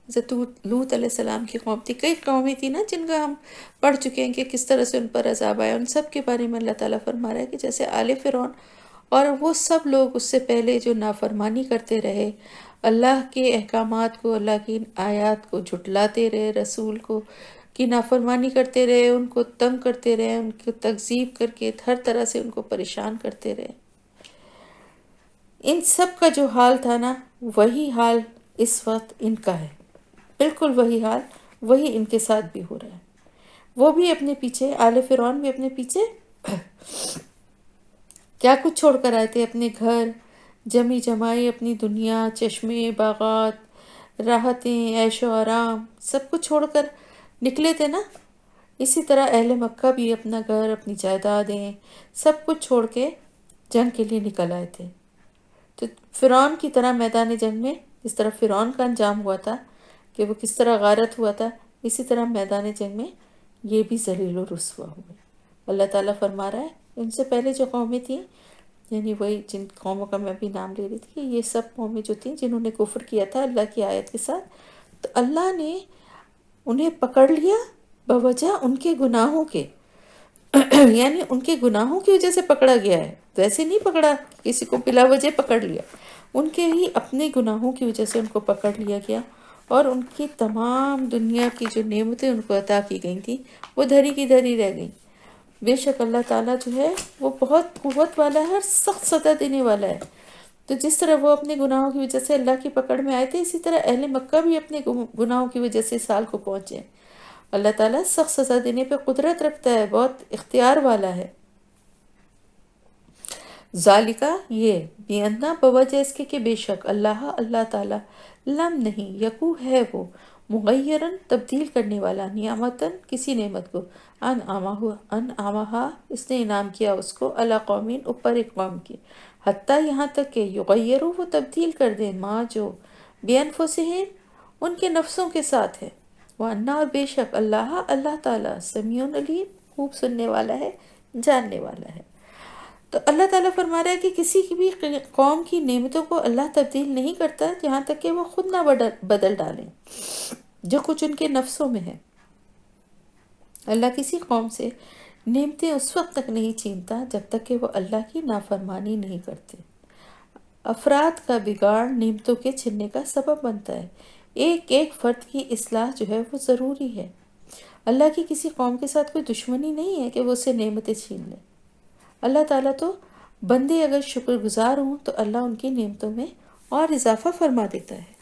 حضرت لوط علیہ السلام کی قوم تھی، کئی قومیں تھی نا جن کا ہم پڑھ چکے ہیں کہ کس طرح سے ان پر عذاب آیا۔ ان سب کے بارے میں اللہ تعالیٰ فرما رہا ہے کہ جیسے آل فرعون اور وہ سب لوگ اس سے پہلے جو نافرمانی کرتے رہے، اللہ کے احکامات کو، اللہ کی آیات کو جھٹلاتے رہے، رسول کو کی نافرمانی کرتے رہے، ان کو تنگ کرتے رہے، ان کو تکذیب کر کے ہر طرح سے ان کو پریشان کرتے رہے، ان سب کا جو حال تھا نا، وہی حال اس وقت ان کا ہے، بالکل وہی حال وہی ان کے ساتھ بھی ہو رہا ہے۔ وہ بھی اپنے پیچھے، آل فرعون بھی اپنے پیچھے کیا کچھ چھوڑ کر آئے تھے، اپنے گھر، جمی جمائی، اپنی دنیا، چشمے، باغات، راحتیں، عیش و آرام، سب کچھ چھوڑ کر نکلے تھے نا۔ اسی طرح اہل مکہ بھی اپنا گھر، اپنی جائیدادیں، سب کچھ چھوڑ کے جنگ کے لیے نکل آئے تھے۔ تو فرعون کی طرح میدان جنگ میں جس طرح فرعون کا انجام ہوا تھا کہ وہ کس طرح غارت ہوا تھا، اسی طرح میدان جنگ میں یہ بھی ذلیل و رسوا ہوئے۔ اللہ تعالیٰ فرما رہا ہے ان سے پہلے جو قومیں تھیں، یعنی وہی جن قوموں کا میں بھی نام لے رہی تھی، کہ یہ سب قومیں جو تھیں جنہوں نے کفر کیا تھا اللہ کی آیت کے ساتھ، تو اللہ نے انہیں پکڑ لیا بوجہ ان کے گناہوں کے یعنی ان کے گناہوں کی وجہ سے پکڑا گیا ہے، ویسے نہیں پکڑا کسی کو بلا وجہ پکڑ لیا، ان کے ہی اپنے گناہوں کی وجہ سے ان کو پکڑ لیا گیا، اور ان کی تمام دنیا کی جو نعمتیں ان کو عطا کی گئی تھیں وہ دھری کی دھری رہ گئیں۔ بے شک اللہ تعالیٰ جو ہے وہ بہت قوت والا ہے اور سخت سزا دینے والا ہے۔ تو جس طرح وہ اپنے گناہوں کی وجہ سے اللہ کی پکڑ میں آئے تھے، اسی طرح اہل مکہ بھی اپنے گناہوں کی وجہ سے سال کو پہنچے۔ اللہ تعالیٰ سخت سزا دینے پہ قدرت رکھتا ہے، بہت اختیار والا ہے۔ ذالکہ یہ بیانا بوجہ اس کے کہ بے شک اللہ تعالیٰ لم نہیں یکو ہے وہ مغیرن تبدیل کرنے والا، نعمتن کسی نعمت کو، انعامہا اس نے انعام کیا اس کو، علی قومین اوپر ایک قوم کی، حتیٰ یہاں تک کہ یغیرو وہ تبدیل کر دیں، ما جو بانفسہم ان کے نفسوں کے ساتھ ہے، وَأَنَّ اور بے شک اللہ تعالیٰ سمیع علیم خوب سننے والا ہے، جاننے والا ہے۔ تو اللہ تعالیٰ فرما رہا ہے کہ کسی کی بھی قوم کی نعمتوں کو اللہ تبدیل نہیں کرتا جہاں تک کہ وہ خود نہ بدل ڈالیں جو کچھ ان کے نفسوں میں ہے۔ اللہ کسی قوم سے نعمتیں اس وقت تک نہیں چھینتا جب تک کہ وہ اللہ کی نافرمانی نہیں کرتے۔ افراد کا بگاڑ نعمتوں کے چھننے کا سبب بنتا ہے، ایک ایک فرد کی اصلاح جو ہے وہ ضروری ہے۔ اللہ کی کسی قوم کے ساتھ کوئی دشمنی نہیں ہے کہ وہ اسے نعمتیں چھین لے۔ اللہ تعالیٰ تو بندے اگر شکر گزار ہوں تو اللہ ان کی نعمتوں میں اور اضافہ فرما دیتا ہے۔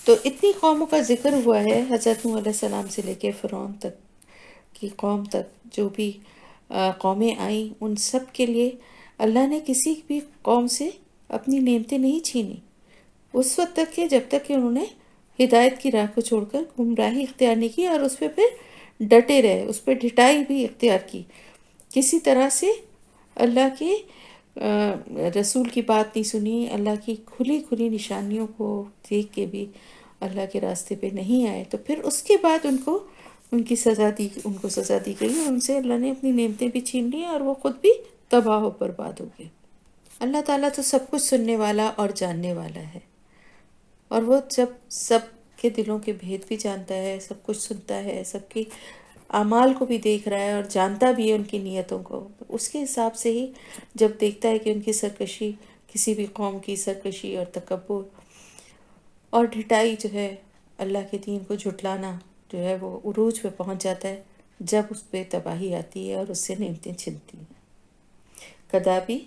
تو اتنی قوموں کا ذکر ہوا ہے، حضرت نوح علیہ السلام سے لے کے فرعون تک کی قوم تک، جو بھی قومیں آئیں ان سب کے لیے اللہ نے کسی بھی قوم سے اپنی نعمتیں نہیں چھینی، اس وقت تک کہ جب تک کہ انہوں نے ہدایت کی راہ کو چھوڑ کر گمراہی اختیار نہیں کی اور اس پہ پھر ڈٹے رہے، اس پہ ڈٹائی بھی اختیار کی، کسی طرح سے اللہ کے رسول کی بات نہیں سنی، اللہ کی کھلی کھلی نشانیوں کو دیکھ کے بھی اللہ کے راستے پہ نہیں آئے، تو پھر اس کے بعد ان کو سزا دی گئی، ان سے اللہ نے اپنی نعمتیں بھی چھین لی اور وہ خود بھی تباہ و برباد ہو گئے۔ اللہ تعالیٰ تو سب کچھ سننے والا اور جاننے والا ہے، اور وہ جب سب کے دلوں کے بھید بھی جانتا ہے، سب کچھ سنتا ہے، سب کی اعمال کو بھی دیکھ رہا ہے اور جانتا بھی ہے ان کی نیتوں کو، اس کے حساب سے ہی جب دیکھتا ہے کہ ان کی سرکشی، کسی بھی قوم کی سرکشی اور تکبر اور ڈھٹائی جو ہے، اللہ کے دین کو جھٹلانا جو ہے، وہ عروج پہ پہنچ جاتا ہے، جب اس پہ تباہی آتی ہے اور اس سے نعمتیں چھنتی ہیں۔ کدابی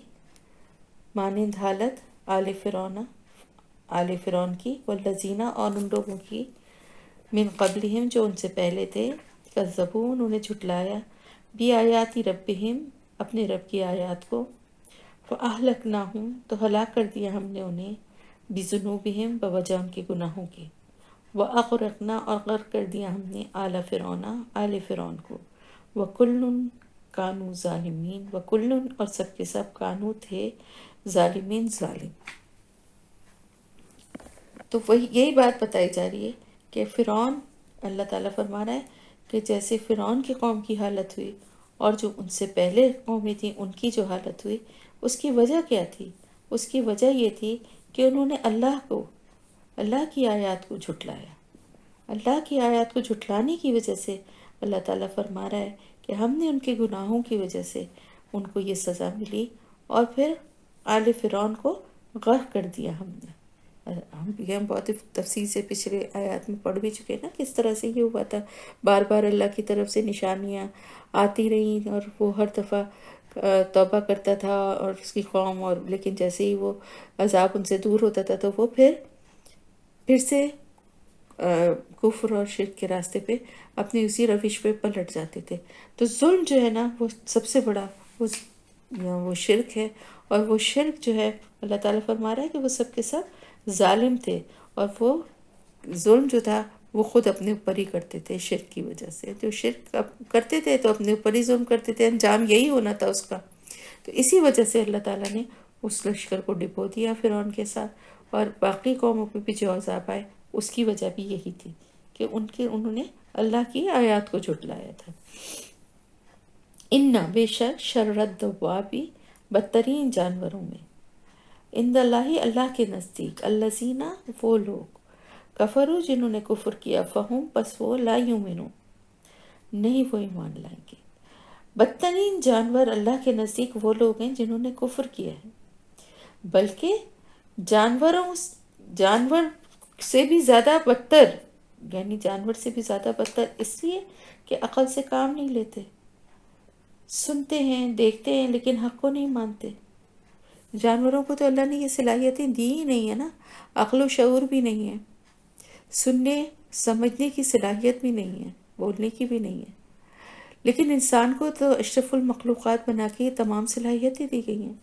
مانند حالت آل فرعون کی، والذین اور ان لوگوں کی، من قبلہم جو ان سے پہلے تھے، کذبوا انہوں نے جھٹلایا، بھی آیاتی ربہم اپنے رب کی آیات کو، فاہلکناہم تو ہلاک کر دیا ہم نے انہیں، بذنوبہم بوجہ ان کے گناہوں کے، واغرقنا اور غرق کر دیا ہم نے آل فرعون کو، وکل کانوا ظالمین، وکل اور سب کے سب کانو تھے ظالمین ظالم۔ تو وہی یہی بات بتائی جا رہی ہے کہ فرعون، اللہ تعالیٰ فرما رہا ہے کہ جیسے فرعون کی قوم کی حالت ہوئی اور جو ان سے پہلے قومیں تھیں ان کی جو حالت ہوئی، اس کی وجہ کیا تھی؟ اس کی وجہ یہ تھی کہ انہوں نے اللہ کی آیات کو جھٹلایا۔ اللہ کی آیات کو جھٹلانے کی وجہ سے اللہ تعالیٰ فرما رہا ہے کہ ہم نے ان کے گناہوں کی وجہ سے ان کو یہ سزا ملی، اور پھر آل فرعون کو غرق کر دیا ہم نے۔ ہم بہت تفصیل سے پچھلے آیات میں پڑھ بھی چکے نا، کس طرح سے یہ ہوا تھا، بار بار اللہ کی طرف سے نشانیاں آتی رہیں اور وہ ہر دفعہ توبہ کرتا تھا اور اس کی قوم، اور لیکن جیسے ہی وہ عذاب ان سے دور ہوتا تھا تو وہ پھر سے کفر اور شرک کے راستے پہ اپنی اسی روش پہ پلٹ جاتے تھے۔ تو ظلم جو ہے نا، وہ سب سے بڑا وہ شرک ہے، اور وہ شرک جو ہے اللہ تعالیٰ فرما رہا ہے کہ وہ سب کے سب ظالم تھے، اور وہ ظلم جو تھا وہ خود اپنے اوپر ہی کرتے تھے شرک کی وجہ سے۔ جو شرک کرتے تھے تو اپنے اوپر ہی ظلم کرتے تھے، انجام یہی ہونا تھا اس کا۔ تو اسی وجہ سے اللہ تعالیٰ نے اس لشکر کو ڈبو دیا فرعون کے ساتھ، اور باقی قوموں پہ بھی جو عذاب آئے اس کی وجہ بھی یہی تھی کہ انہوں نے اللہ کی آیات کو جھٹلایا تھا۔ اِنَّ بے شک شرّ الدوابی بدترین جانوروں میں، عند اللہ اللہ کے نزدیک، الذین وہ لوگ، کفروا جنہوں نے کفر کیا، فہم پس وہ لا یؤمنون نہیں وہ ایمان لائیں گے۔ بدترین جانور اللہ کے نزدیک وہ لوگ ہیں جنہوں نے کفر کیا ہے، بلکہ جانور سے بھی زیادہ بدتر، یعنی جانور سے بھی زیادہ بدتر اس لیے کہ عقل سے کام نہیں لیتے، سنتے ہیں دیکھتے ہیں لیکن حق کو نہیں مانتے۔ جانوروں کو تو اللہ نے یہ صلاحیتیں دی ہی نہیں ہے نا، عقل و شعور بھی نہیں ہے، سننے سمجھنے کی صلاحیت بھی نہیں ہے، بولنے کی بھی نہیں ہے، لیکن انسان کو تو اشرف المخلوقات بنا کے یہ تمام صلاحیتیں دی گئی ہیں۔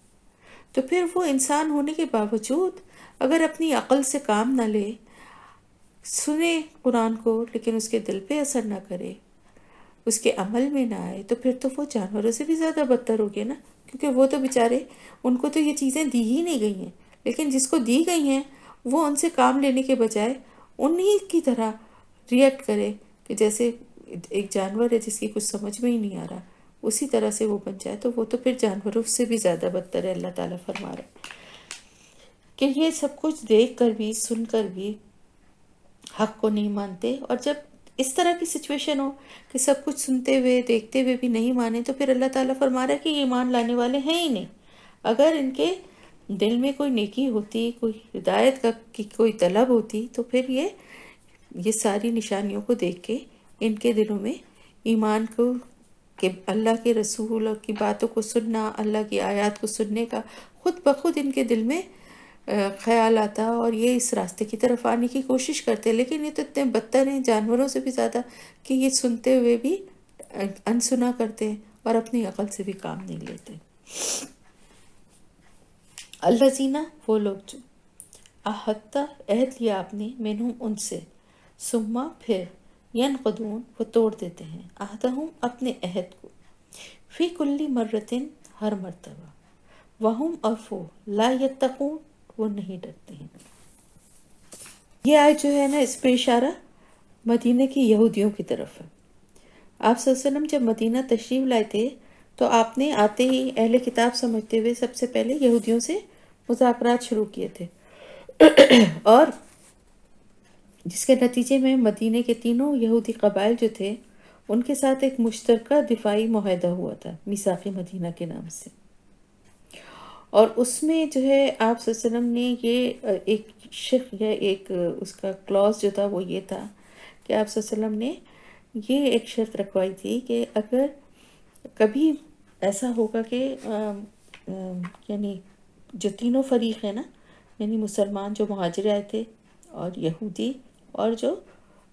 تو پھر وہ انسان ہونے کے باوجود اگر اپنی عقل سے کام نہ لے، سنے قرآن کو لیکن اس کے دل پہ اثر نہ کرے، اس کے عمل میں نہ آئے، تو پھر تو وہ جانوروں سے بھی زیادہ بدتر ہو گئے نا، کیونکہ وہ تو بیچارے، ان کو تو یہ چیزیں دی ہی نہیں گئی ہیں، لیکن جس کو دی گئی ہیں وہ ان سے کام لینے کے بجائے انہی کی طرح ریئیکٹ کرے کہ جیسے ایک جانور ہے جس کی کچھ سمجھ میں ہی نہیں آ رہا، اسی طرح سے وہ بن جائے، تو وہ تو پھر جانوروں سے بھی زیادہ بدتر ہے۔ اللہ تعالیٰ فرما رہا ہے کہ یہ سب کچھ دیکھ کر بھی سن کر بھی حق کو نہیں مانتے، اور جب اس طرح کی سچویشن ہو کہ سب کچھ سنتے ہوئے دیکھتے ہوئے بھی نہیں مانے، تو پھر اللہ تعالیٰ فرما رہا ہے کہ یہ ایمان لانے والے ہیں ہی نہیں۔ اگر ان کے دل میں کوئی نیکی ہوتی، کوئی ہدایت کی کوئی طلب ہوتی، تو پھر یہ ساری نشانیوں کو دیکھ کے ان کے دلوں میں ایمان کو، کہ اللہ کے رسول کی باتوں کو سننا، اللہ کی آیات کو سننے کا خود بخود ان کے دل میں خیال آتا، اور یہ اس راستے کی طرف آنے کی کوشش کرتے، لیکن یہ تو اتنے بدتر ہیں جانوروں سے بھی زیادہ کہ یہ سنتے ہوئے بھی انسنا کرتے ہیں اور اپنی عقل سے بھی کام نہیں لیتے۔ الذین وہ لوگ جو عہدت عہد لیا آپ نے، منہم ان سے، ثم پھر ینقضون وہ توڑ دیتے ہیں، عہدہم اپنے عہد کو، فی کل مرتن ہر مرتبہ، وہم اور وہ لا یتقون وہ نہیں ڈرتے ہیں۔ یہ آیت جو ہے نا، اس پہ اشارہ مدینہ کی یہودیوں کی طرف ہے۔ آپ صلی اللہ علیہ وسلم جب مدینہ تشریف لائے تھے تو آپ نے آتے ہی اہل کتاب سمجھتے ہوئے سب سے پہلے یہودیوں سے مذاکرات شروع کیے تھے، اور جس کے نتیجے میں مدینے کے تینوں یہودی قبائل جو تھے ان کے ساتھ ایک مشترکہ دفاعی معاہدہ ہوا تھا میثاق مدینہ کے نام سے۔ اور اس میں جو ہے آپ صلی اللہ علیہ وسلم نے یہ ایک شق یا ایک اس کا کلاس جو تھا وہ یہ تھا کہ آپ صلی اللہ علیہ وسلم نے یہ ایک شرط رکھوائی تھی کہ اگر کبھی ایسا ہوگا کہ یعنی جو تینوں فریق ہیں نا، یعنی مسلمان جو مہاجر آئے تھے اور یہودی اور جو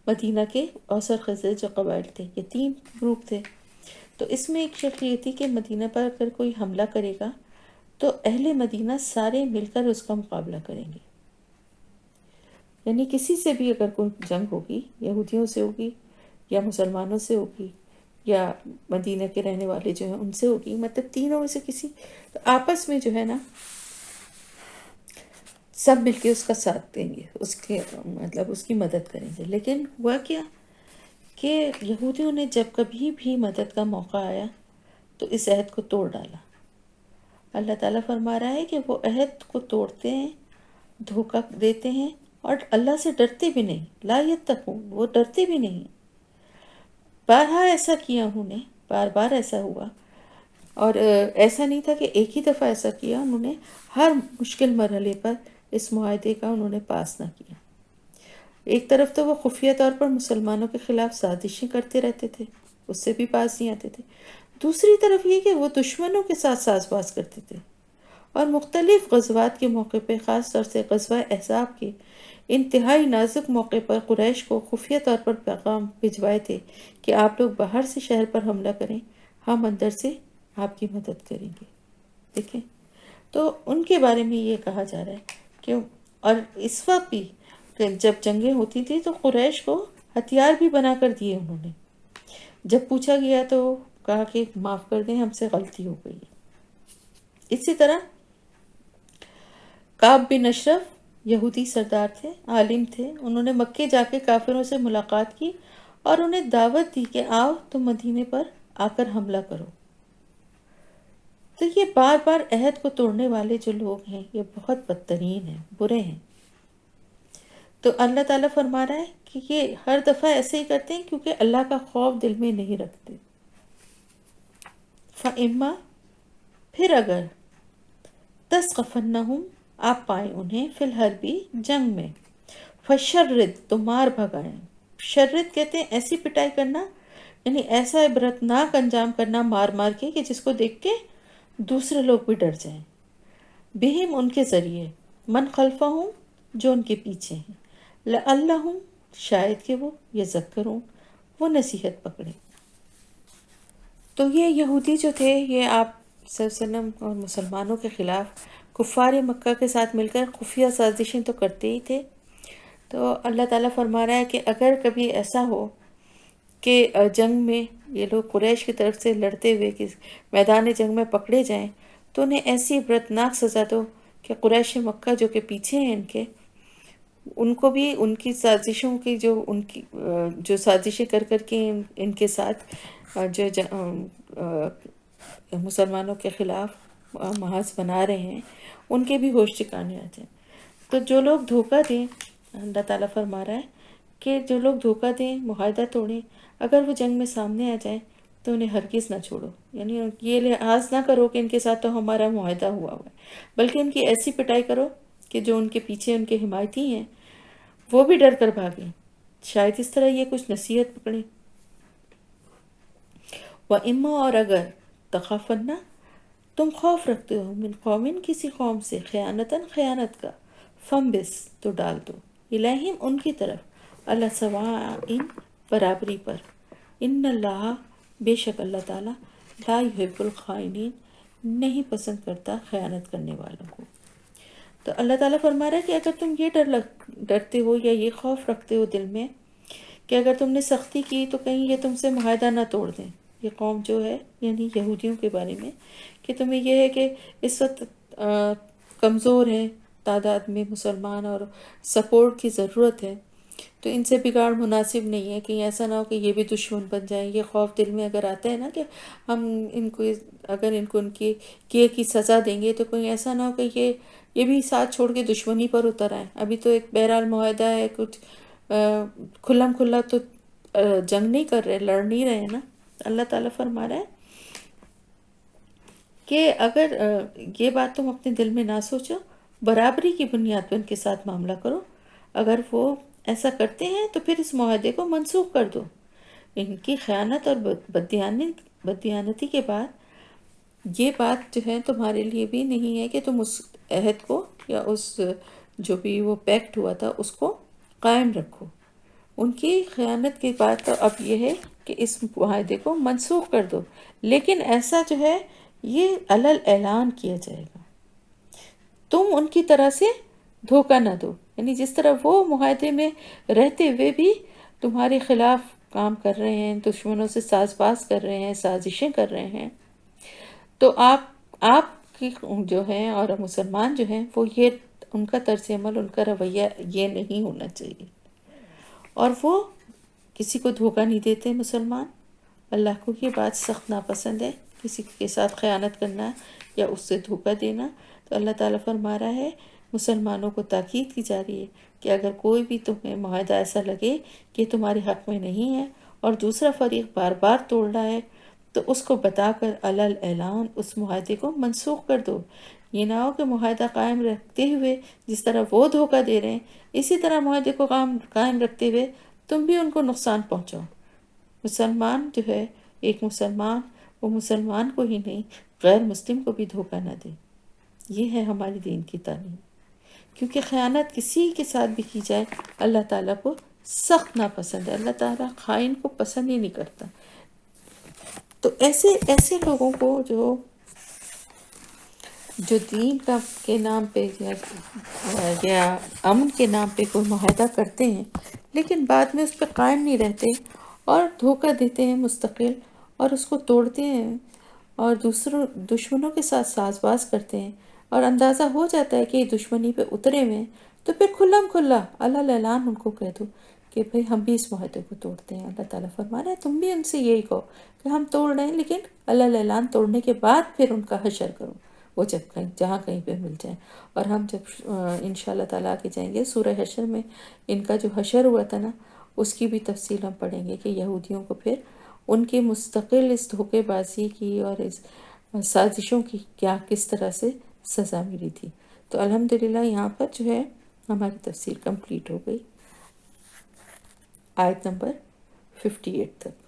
مدینہ کے اوس اور خزرج جو قبائل تھے، یہ تین گروپ تھے۔ تو اس میں ایک شرط یہ تھی کہ مدینہ پر اگر کوئی حملہ کرے گا تو اہل مدینہ سارے مل کر اس کا مقابلہ کریں گے، یعنی کسی سے بھی اگر کوئی جنگ ہوگی، یہودیوں سے ہوگی یا مسلمانوں سے ہوگی یا مدینہ کے رہنے والے جو ہیں ان سے ہوگی، مطلب تینوں میں سے کسی، تو آپس میں جو ہے نا سب مل کے اس کا ساتھ دیں گے، اس کے مطلب اس کی مدد کریں گے۔ لیکن ہوا کیا کہ یہودیوں نے جب کبھی بھی مدد کا موقع آیا تو اس عہد کو توڑ ڈالا۔ اللہ تعالیٰ فرما رہا ہے کہ وہ عہد کو توڑتے ہیں، دھوکہ دیتے ہیں اور اللہ سے ڈرتے بھی نہیں، لا یتقون، وہ ڈرتے بھی نہیں۔ بارہا ایسا کیا انہوں نے، بار بار ایسا ہوا، اور ایسا نہیں تھا کہ ایک ہی دفعہ ایسا کیا، انہوں نے ہر مشکل مرحلے پر اس معاہدے کا انہوں نے پاس نہ کیا۔ ایک طرف تو وہ خفیہ طور پر مسلمانوں کے خلاف سازشیں کرتے رہتے تھے، اس سے بھی پاس نہیں آتے تھے، دوسری طرف یہ کہ وہ دشمنوں کے ساتھ ساز باز کرتے تھے، اور مختلف غزوات کے موقع پہ، خاص طور سے غزوہ احزاب کے انتہائی نازک موقع پر قریش کو خفیہ طور پر پیغام بھجوائے تھے کہ آپ لوگ باہر سے شہر پر حملہ کریں، ہم اندر سے آپ کی مدد کریں گے۔ دیکھیں تو ان کے بارے میں یہ کہا جا رہا ہے کہ، اور اس وقت بھی کہ جب جنگیں ہوتی تھی تو قریش کو ہتھیار بھی بنا کر دیے انہوں نے، جب پوچھا گیا تو کہا کہ معاف کر دیں، ہم سے غلطی ہو گئی۔ اسی طرح کعب بن اشرف یہودی سردار تھے، عالم تھے، انہوں نے مکے جا کے کافروں سے ملاقات کی اور انہیں دعوت دی کہ آؤ تم مدینے پر آ کر حملہ کرو۔ تو یہ بار بار عہد کو توڑنے والے جو لوگ ہیں یہ بہت بدترین ہیں، برے ہیں۔ تو اللہ تعالیٰ فرما رہا ہے کہ یہ ہر دفعہ ایسے ہی کرتے ہیں کیونکہ اللہ کا خوف دل میں نہیں رکھتے۔ فَإِمَّا، پھر اگر، تَثْقَفَنَّهُمْ، آپ پائیں انہیں، فی الحربی، جنگ میں، فَشَرِّدْ، تو مار بھگائیں۔ شرد کہتے ہیں ایسی پٹائی کرنا، یعنی ایسا عبرتناک انجام کرنا مار مار کے کہ جس کو دیکھ کے دوسرے لوگ بھی ڈر جائیں، بہم، ان کے ذریعے، من خلفہم، جو ان کے پیچھے ہیں، لعلہم، شاید کہ وہ یذکرون، وہ نصیحت پکڑیں۔ تو یہ یہودی جو تھے یہ آپ صلی اللہ علیہ وسلم اور مسلمانوں کے خلاف کفار مکہ کے ساتھ مل کر خفیہ سازشیں تو کرتے ہی تھے۔ تو اللہ تعالیٰ فرما رہا ہے کہ اگر کبھی ایسا ہو کہ جنگ میں یہ لوگ قریش کی طرف سے لڑتے ہوئے کہ میدان جنگ میں پکڑے جائیں تو انہیں ایسی عبرتناک سزا دو کہ قریش مکہ جو کہ پیچھے ہیں ان کے، ان کو بھی ان کی سازشوں کی جو ان کی جو سازشیں کر کر کے ان کے ساتھ جو مسلمانوں کے خلاف محاذ بنا رہے ہیں ان کے بھی ہوش ٹھکانے آ جائیں۔ تو جو لوگ دھوکہ دیں، اللہ تعالیٰ فرما رہا ہے کہ جو لوگ دھوکہ دیں، معاہدہ توڑیں، اگر وہ جنگ میں سامنے آ جائیں تو انہیں ہرگز نہ چھوڑو، یعنی یہ لحاظ نہ کرو کہ ان کے ساتھ تو ہمارا معاہدہ ہوا ہوا ہے، بلکہ ان کی ایسی پٹائی کرو کہ جو ان کے پیچھے ان کے حمایتی ہیں وہ بھی ڈر کر بھاگیں، شاید اس طرح یہ کچھ نصیحت پکڑیں۔ وَإِمَّا، اور اگر، تخافن، تم خوف رکھتے ہو، من قومن، کسی قوم سے، خیانتاً، خیانت کا، فمبس، تو ڈال دو، الہم، ان کی طرف، اللہ سواء، برابری پر، ان اللہ، بے شک اللہ تعالیٰ، لا یحب الخائنین، نہیں پسند کرتا خیانت کرنے والوں کو۔ تو اللہ تعالیٰ فرما رہا ہے کہ اگر تم یہ ڈرتے ہو یا یہ خوف رکھتے ہو دل میں کہ اگر تم نے سختی کی تو کہیں یہ تم سے معاہدہ نہ توڑ دیں، یہ قوم جو ہے یعنی یہودیوں کے بارے میں، کہ تمہیں یہ ہے کہ اس وقت کمزور ہیں تعداد میں مسلمان اور سپورٹ کی ضرورت ہے، تو ان سے بگاڑ مناسب نہیں ہے، کہیں ایسا نہ ہو کہ یہ بھی دشمن بن جائیں۔ یہ خوف دل میں اگر آتا ہے نا کہ ہم ان کو اگر ان کو ان کی کیے کی سزا دیں گے تو کوئی ایسا نہ ہو کہ یہ بھی ساتھ چھوڑ کے دشمنی پر اتر آئیں۔ ابھی تو ایک بہرحال معاہدہ ہے، کچھ کھلم کھلا تو جنگ نہیں کر رہے، لڑ نہیں رہے نا۔ اللہ تعالیٰ فرما رہا ہے کہ اگر یہ بات تم اپنے دل میں نہ سوچو، برابری کی بنیاد پر ان کے ساتھ معاملہ کرو۔ اگر وہ ایسا کرتے ہیں تو پھر اس معاہدے کو منسوخ کر دو۔ ان کی خیانت اور بددیانتی کے بعد یہ بات جو ہے تمہارے لیے بھی نہیں ہے کہ تم اس عہد کو یا اس جو بھی وہ پیکٹ ہوا تھا اس کو قائم رکھو۔ ان کی خیانت کے بعد تو اب یہ ہے کہ اس معاہدے کو منسوخ کر دو، لیکن ایسا جو ہے یہ علل اعلان کیا جائے گا۔ تم ان کی طرح سے دھوکہ نہ دو، یعنی جس طرح وہ معاہدے میں رہتے ہوئے بھی تمہارے خلاف کام کر رہے ہیں، دشمنوں سے ساز باز کر رہے ہیں، سازشیں کر رہے ہیں، تو آپ کی جو ہیں اور مسلمان جو ہیں وہ یہ ان کا طرز عمل، ان کا رویہ یہ نہیں ہونا چاہیے۔ اور وہ کسی کو دھوکہ نہیں دیتے مسلمان۔ اللہ کو یہ بات سخت ناپسند ہے، کسی کے ساتھ خیانت کرنا یا اس سے دھوکہ دینا۔ تو اللہ تعالیٰ فرما رہا ہے، مسلمانوں کو تاکید کی جا رہی ہے کہ اگر کوئی بھی تمہیں معاہدہ ایسا لگے کہ تمہارے حق میں نہیں ہے اور دوسرا فریق بار بار توڑ رہا ہے تو اس کو بتا کر علل اعلان اس معاہدے کو منسوخ کر دو۔ یہ نہ ہو کہ معاہدہ قائم رکھتے ہوئے جس طرح وہ دھوکہ دے رہے ہیں اسی طرح معاہدے کو قائم رکھتے ہوئے تم بھی ان کو نقصان پہنچاؤ۔ مسلمان جو ہے، ایک مسلمان، وہ مسلمان کو ہی نہیں غیر مسلم کو بھی دھوکہ نہ دے۔ یہ ہے ہمارے دین کی تعلیم، کیونکہ خیانت کسی کے ساتھ بھی کی جائے اللہ تعالیٰ کو سخت ناپسند ہے۔ اللہ تعالیٰ خائن کو پسند ہی نہیں کرتا۔ تو ایسے لوگوں کو جو دین کے نام پہ یا امن کے نام پہ کوئی معاہدہ کرتے ہیں لیکن بعد میں اس پہ قائم نہیں رہتے اور دھوکہ دیتے ہیں مستقل اور اس کو توڑتے ہیں اور دشمنوں کے ساتھ ساز باز کرتے ہیں اور اندازہ ہو جاتا ہے کہ یہ دشمنی پہ اترے ہوئے ہیں، تو پھر کھلم کھلا اللہ اعلان ان کو کہہ دو کہ بھئی ہم بھی اس معاہدے کو توڑتے ہیں۔ اللہ تعالیٰ فرما رہا ہے تم بھی ان سے یہی کہو کہ ہم توڑ رہے ہیں، لیکن اللہ اعلان توڑنے کے بعد پھر ان کا حشر کرو، وہ جہاں کہیں پہ مل جائیں۔ اور ہم جب انشاءاللہ تعالیٰ آگے جائیں گے سورہ حشر میں ان کا جو حشر ہوا تھا نا اس کی بھی تفصیل ہم پڑھیں گے کہ یہودیوں کو پھر ان کی مستقل اس دھوکے بازی کی اور اس سازشوں کی کس طرح سے سزا ملی تھی۔ تو الحمدللہ یہاں پر جو ہے ہماری تفسیر کمپلیٹ ہو گئی آیت نمبر 58 تک۔